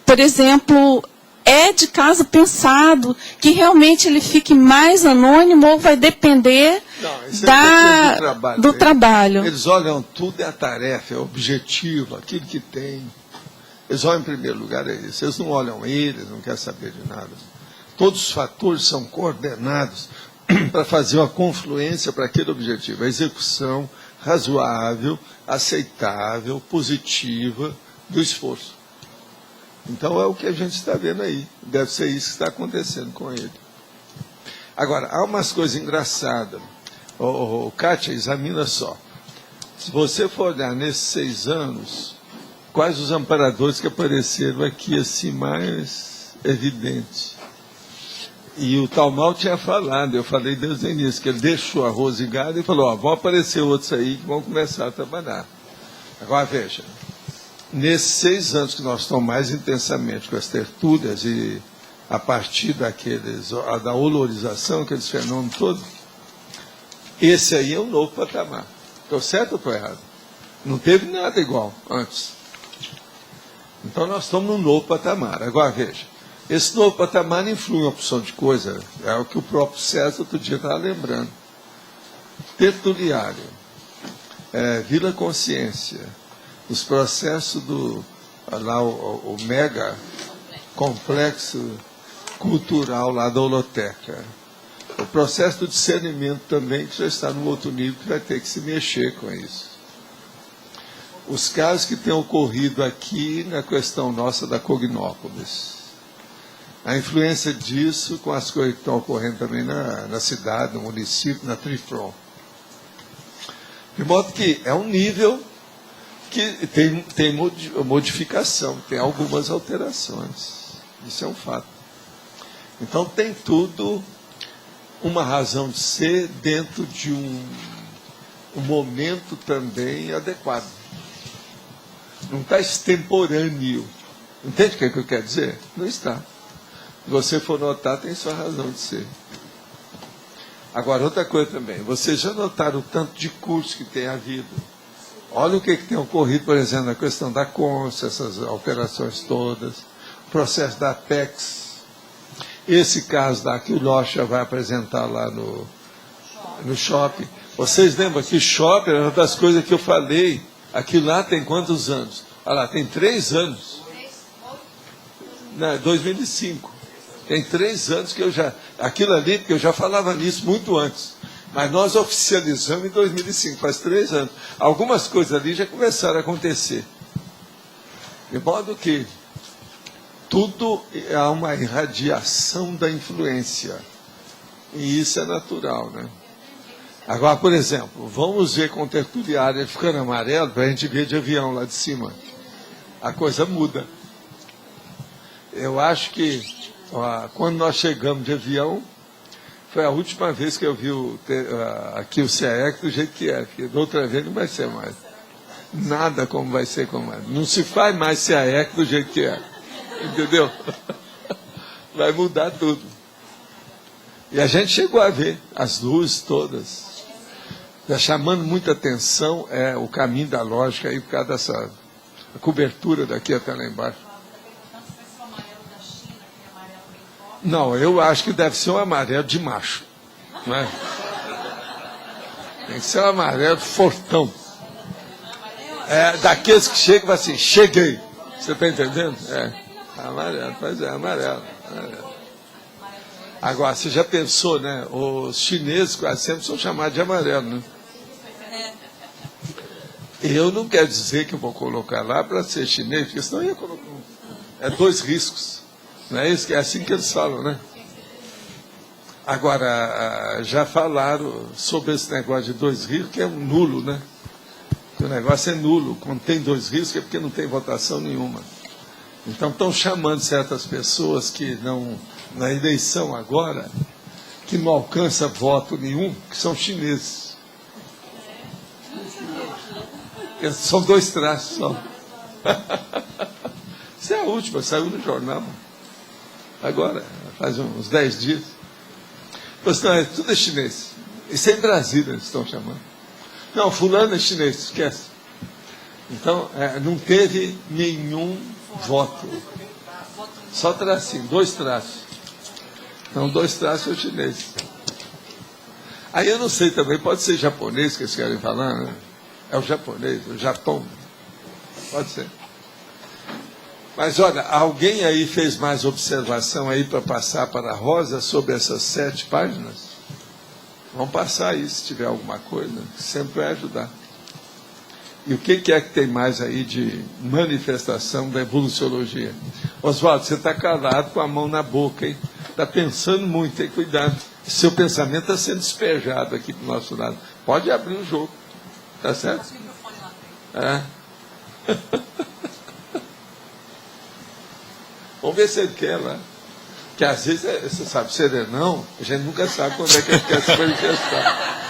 por exemplo, é de caso pensado que realmente ele fique mais anônimo ou vai depender do trabalho? Eles olham tudo, é a tarefa, é o objetivo, aquilo que tem. Eles olham em primeiro lugar, é isso. Eles não olham eles, não querem saber de nada. Todos os fatores são coordenados para fazer uma confluência para aquele objetivo. A execução razoável, aceitável, positiva do esforço. Então é o que a gente está vendo aí. Deve ser isso que está acontecendo com ele. Agora, há umas coisas engraçadas. Kátia, examina só. Se você for olhar nesses 6 anos, quais os amparadores que apareceram aqui assim mais evidentes? E o Talmal tinha falado, eu falei desde o início, que ele deixou a Rose Gada e falou, vão aparecer outros aí que vão começar a trabalhar. Agora veja, nesses 6 anos que nós estamos mais intensamente com as tertúlias e a partir da olorização, aqueles fenômenos todos, esse aí é um novo patamar. Estou certo ou estou errado? Não teve nada igual antes. Então nós estamos num novo patamar. Agora veja, esse novo patamar influi em uma opção de coisa, é o que o próprio César outro dia estava lembrando. Tertuliário, Vila Consciência, os processos o mega complexo cultural lá da holoteca. O processo do discernimento também, que já está num outro nível, que vai ter que se mexer com isso. Os casos que têm ocorrido aqui na questão nossa da Cognópolis. A influência disso com as coisas que estão ocorrendo também na cidade, no município, na Trifron. De modo que é um nível que tem modificação, tem algumas alterações. Isso é um fato. Então tem tudo uma razão de ser dentro de um momento também adequado. Não está extemporâneo. Entende o que eu quero dizer? Não está. Se você for notar, tem sua razão de ser. Agora, outra coisa também. Vocês já notaram o tanto de curso que tem havido? Olha o que tem ocorrido, por exemplo, na questão da Consa, essas alterações todas, o processo da Apex. esse caso lá que o Locha vai apresentar lá no shopping. Vocês lembram que shopping era uma das coisas que eu falei. Aquilo lá tem quantos anos? Olha lá, tem 3 anos. Não, 2005. Tem 3 anos que eu já... Aquilo ali, porque eu já falava nisso muito antes. Mas nós oficializamos em 2005, faz 3 anos. Algumas coisas ali já começaram a acontecer. De modo que tudo é uma irradiação da influência. E isso é natural, né? Agora, por exemplo, vamos ver com tertuliária ficando amarelo para a gente ver de avião lá de cima. A coisa muda. Eu acho que quando nós chegamos de avião, foi a última vez que eu vi aqui o CAEC do jeito que é. Porque da outra vez não vai ser mais. Nada como vai ser como é. Não se faz mais CAEC do jeito que é. Entendeu? Vai mudar tudo. E a gente chegou a ver as luzes todas. Está chamando muita atenção o caminho da lógica aí, por causa dessa cobertura daqui até lá embaixo. Não, eu acho que deve ser um amarelo de macho. Não é? Tem que ser um amarelo fortão. Daqueles que chegam e falam assim, cheguei. Você está entendendo? Amarelo, pois é, amarelo. Agora, você já pensou, né? Os chineses quase sempre são chamados de amarelo, né? Eu não quero dizer que eu vou colocar lá para ser chinês, porque senão eu ia colocar. 2 riscos. Não é isso? É assim que eles falam, né? Agora, já falaram sobre esse negócio de 2 riscos, que é um nulo, né? Que o negócio é nulo. Quando tem 2 riscos é porque não tem votação nenhuma. Então, estão chamando certas pessoas que não, na eleição agora, que não alcança voto nenhum, que são chineses. São 2 traços só. Isso é a última, saiu no jornal. Agora, faz uns 10 dias. Pois não, tudo é chinês. Isso é em Brasília, eles estão chamando. Não, fulano é chinês, esquece. Então, não teve nenhum voto. Só tracinho, 2 traços. Então, 2 traços são chineses. Aí eu não sei também, pode ser japonês que eles querem falar, né? É o japonês, o Japão. Pode ser. Mas olha, alguém aí fez mais observação aí para passar para a Rosa sobre essas 7 páginas? Vamos passar aí, se tiver alguma coisa, sempre vai ajudar. E o que é que tem mais aí de manifestação da evoluciologia? Oswaldo, você está calado com a mão na boca, hein? Está pensando muito, tem cuidado. Seu pensamento está sendo despejado aqui para o nosso lado. Pode abrir o jogo. Tá certo? Vamos ver se ele quer lá. Porque às vezes, você sabe, serenão, a gente nunca sabe quando é que ele quer se manifestar.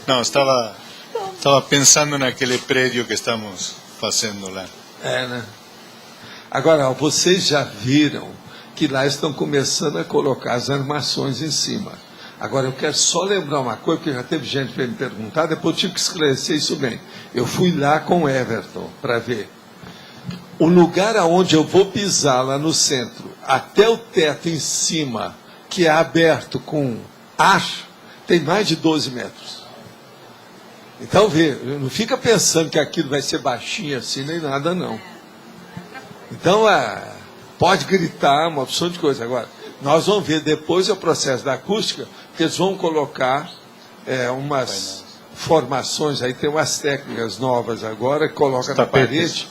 Não, estava pensando naquele prédio que estamos fazendo lá. Né? Agora, vocês já viram que lá estão começando a colocar as armações em cima. Agora, eu quero só lembrar uma coisa, porque já teve gente para me perguntar, depois eu tive que esclarecer isso bem. Eu fui lá com o Everton para ver. O lugar aonde eu vou pisar lá no centro, até o teto em cima, que é aberto com aço, tem mais de 12 metros. Então, vê, não fica pensando que aquilo vai ser baixinho assim, nem nada, não. Então, pode gritar, uma opção de coisa. Agora, nós vamos ver depois o processo da acústica, que eles vão colocar umas formações, aí tem umas técnicas novas agora, que coloca na parede,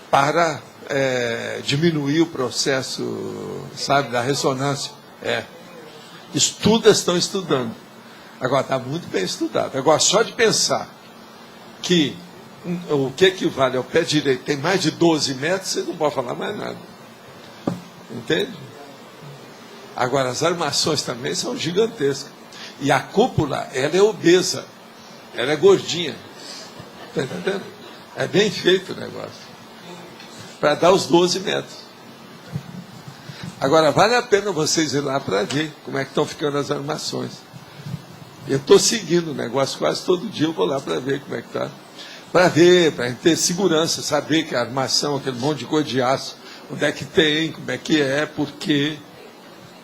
para diminuir o processo, sabe, da ressonância. Estudas estão estudando. Agora, está muito bem estudado. Agora, só de pensar que o que equivale ao pé direito tem mais de 12 metros, você não pode falar mais nada. Entende? Agora, as armações também são gigantescas. E a cúpula, ela é obesa. Ela é gordinha. Está entendendo? É bem feito o negócio. Para dar os 12 metros. Agora, vale a pena vocês ir lá para ver como é que estão ficando as armações. Eu estou seguindo o negócio quase todo dia, eu vou lá para ver como é que está. Para ver, para ter segurança, saber que a armação, aquele monte de coisa de aço, onde é que tem, como é que é, por quê.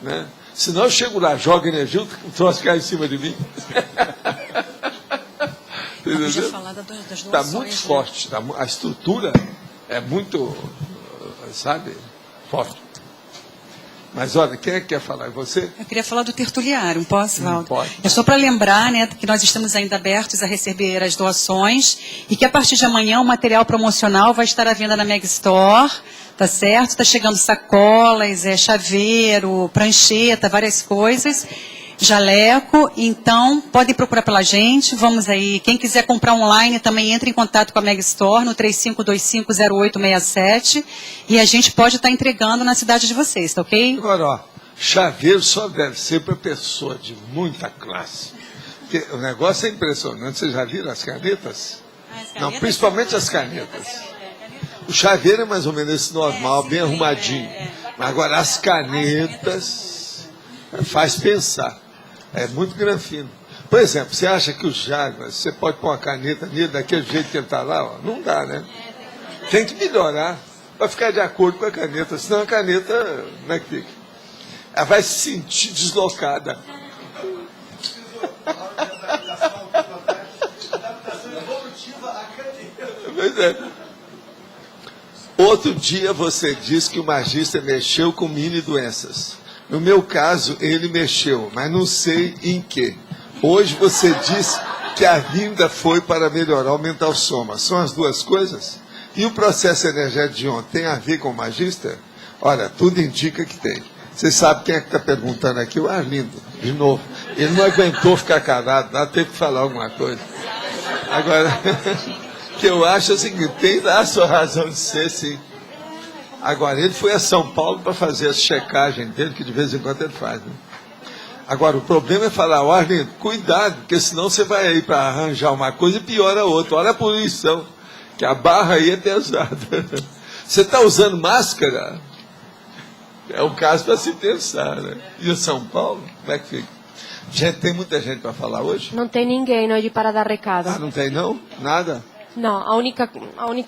Né? Senão eu chego lá, jogo energia, o troço cai em cima de mim. Podia falar das doações. Está muito forte, a estrutura é muito, sabe, forte. Mas olha, quem é que quer falar? É você? Eu queria falar do tertuliário, posso, Valdo? Pode. É só para lembrar, né, que nós estamos ainda abertos a receber as doações e que a partir de amanhã o material promocional vai estar à venda na Meg Store, tá certo? Está chegando sacolas, chaveiro, prancheta, várias coisas, jaleco. Então, podem procurar pela gente. Vamos aí. Quem quiser comprar online também entre em contato com a Meg Store no 35250867 e a gente pode estar entregando na cidade de vocês, tá ok? Agora, ó, chaveiro só deve ser para pessoa de muita classe. Porque o negócio é impressionante. Vocês já viram as canetas? Não, principalmente as canetas. O chaveiro é mais ou menos esse normal, bem arrumadinho. Mas agora as canetas faz pensar. É muito granfino. Por exemplo, você acha que o Jaguar, você pode pôr uma caneta nele daquele jeito que ele está lá? Ó? Não dá, né? Tem que melhorar para ficar de acordo com a caneta. Senão a caneta, como é que fica? Ela vai se sentir deslocada. Pois é. Outro dia você disse que o magista mexeu com mini doenças. No meu caso, ele mexeu, mas não sei em que. Hoje você disse que a vinda foi para melhorar o mental soma. São as duas coisas? E o processo energético de ontem tem a ver com o magista? Olha, tudo indica que tem. Você sabe quem é que está perguntando aqui? O Arlindo, de novo. Ele não aguentou ficar calado, lá teve que falar alguma coisa. Agora, o que eu acho é o seguinte, tem lá a sua razão de ser, sim. Agora, ele foi a São Paulo para fazer a checagem dele, que de vez em quando ele faz. Né? Agora, o problema é falar, ó, Arlindo, cuidado, porque senão você vai aí para arranjar uma coisa e piora a outra. Olha a poluição, que a barra aí é pesada. Você está usando máscara? É um caso para se pensar, né? E o São Paulo, como é que fica? Gente, tem muita gente para falar hoje? Não tem ninguém hoje para dar recado. Ah, não tem não? Nada? Não, a única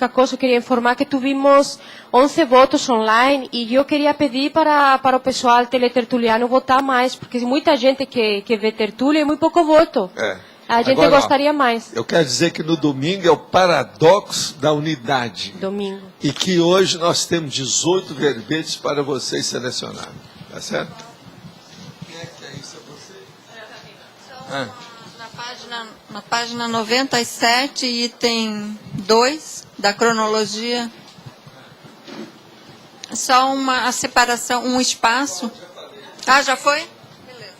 coisa que eu queria informar é que tivemos 11 votos online e eu queria pedir para o pessoal teletertuliano votar mais, porque muita gente que vê tertúlia e muito pouco voto. É. A gente Agora, gostaria mais. Eu quero dizer que no domingo é o paradoxo da unidade. Domingo. E que hoje nós temos 18 verbetes para vocês selecionarem. Tá certo? Quem é que é isso? É você? Ah. Na página 97, item 2 da cronologia, só a separação, um espaço. Ah, já foi? Beleza.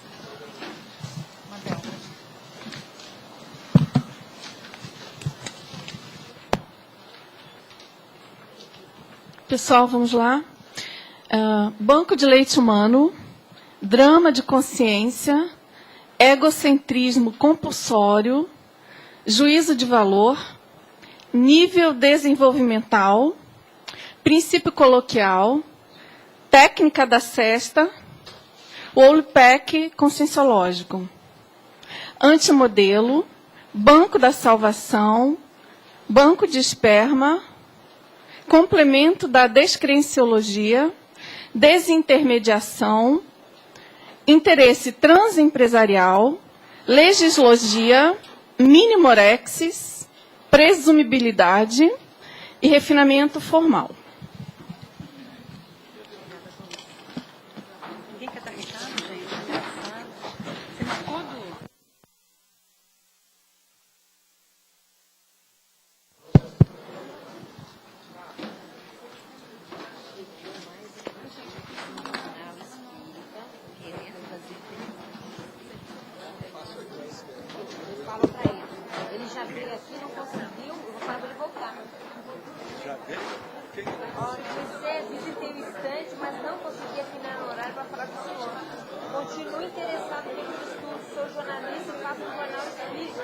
Pessoal, vamos lá. Banco de leite humano, drama de consciência, egocentrismo compulsório, juízo de valor, nível desenvolvimental, princípio coloquial, técnica da cesta, Wolpack conscienciológico, antimodelo, banco da salvação, banco de esperma, complemento da descrenciologia, desintermediação, interesse transempresarial, legislogia, minimorexis, presumibilidade e refinamento formal. Ninguém quer dar recado, gente? Ele já veio aqui, não conseguiu, eu vou falar para ele voltar. Já veio? Visitei o estante, mas não consegui afinar no horário para falar com o senhor. Continuo interessado em estudo, sou jornalista e faço um jornal espírita.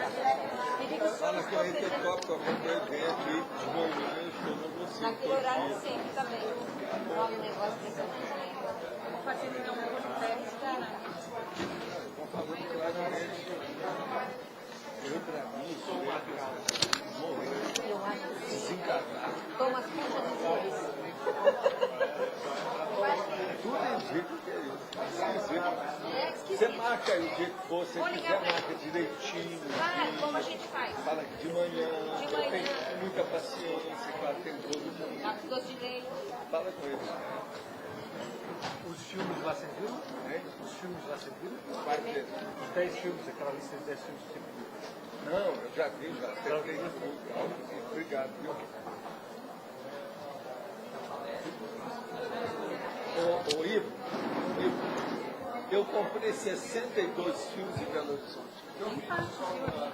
Queria que o senhor Fala que a gente toca qualquer coisa, vem aqui de manhã, eu você. naquele horário sempre também. Olha o negócio impressionante. Vou fazer então um manifesto. Eu, pra mim, sou uma cara. Morreu. Eu acho que sim. Desencarnar. Toma conta dos dois. Marca aí o dia que for, se quiser, marca direitinho. Claro, como a gente faz? Fala que de manhã, eu tenho muita paciência, claro, tem todo mundo. Tá com doce de leite. Fala com eles. Os filmes lá serviram? Os filmes lá serviram? Quais deles? Os 10 filmes, aquela lista de 10 filmes que você pediu. Não, eu já vi, já acertei tudo. Obrigado, viu? Ô Ivo, eu comprei 62 filmes em Belo Horizonte.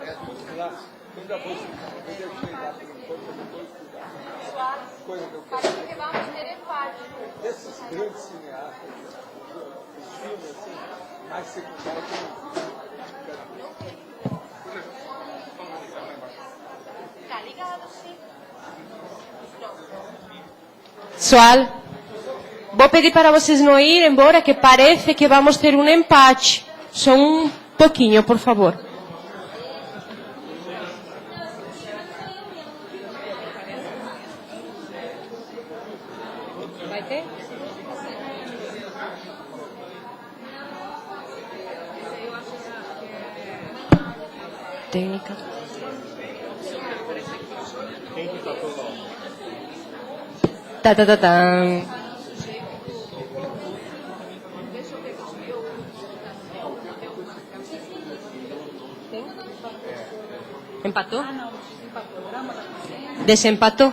É tudo clássico. Eu ainda vou estudar. Eu deixei lá por enquanto, eu não vou estudar. Coisa que eu quero. Acho que vamos ter empate. Desses grandes cineastas, os filmes assim, mais secundários, Tá ligado, sim. Pessoal, vou pedir para vocês não ir embora, que parece que vamos ter um empate. Só um pouquinho, por favor. Vai ter? Técnica. Tá, tá, tá, tá. ¿Empató? ¿Desempatou?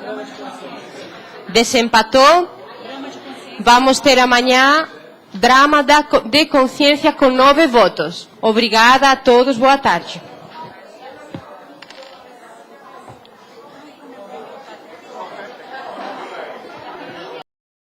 Desempatou. Vamos ter amanhã drama de consciência com 9 votos. Obrigada a todos, boa tarde.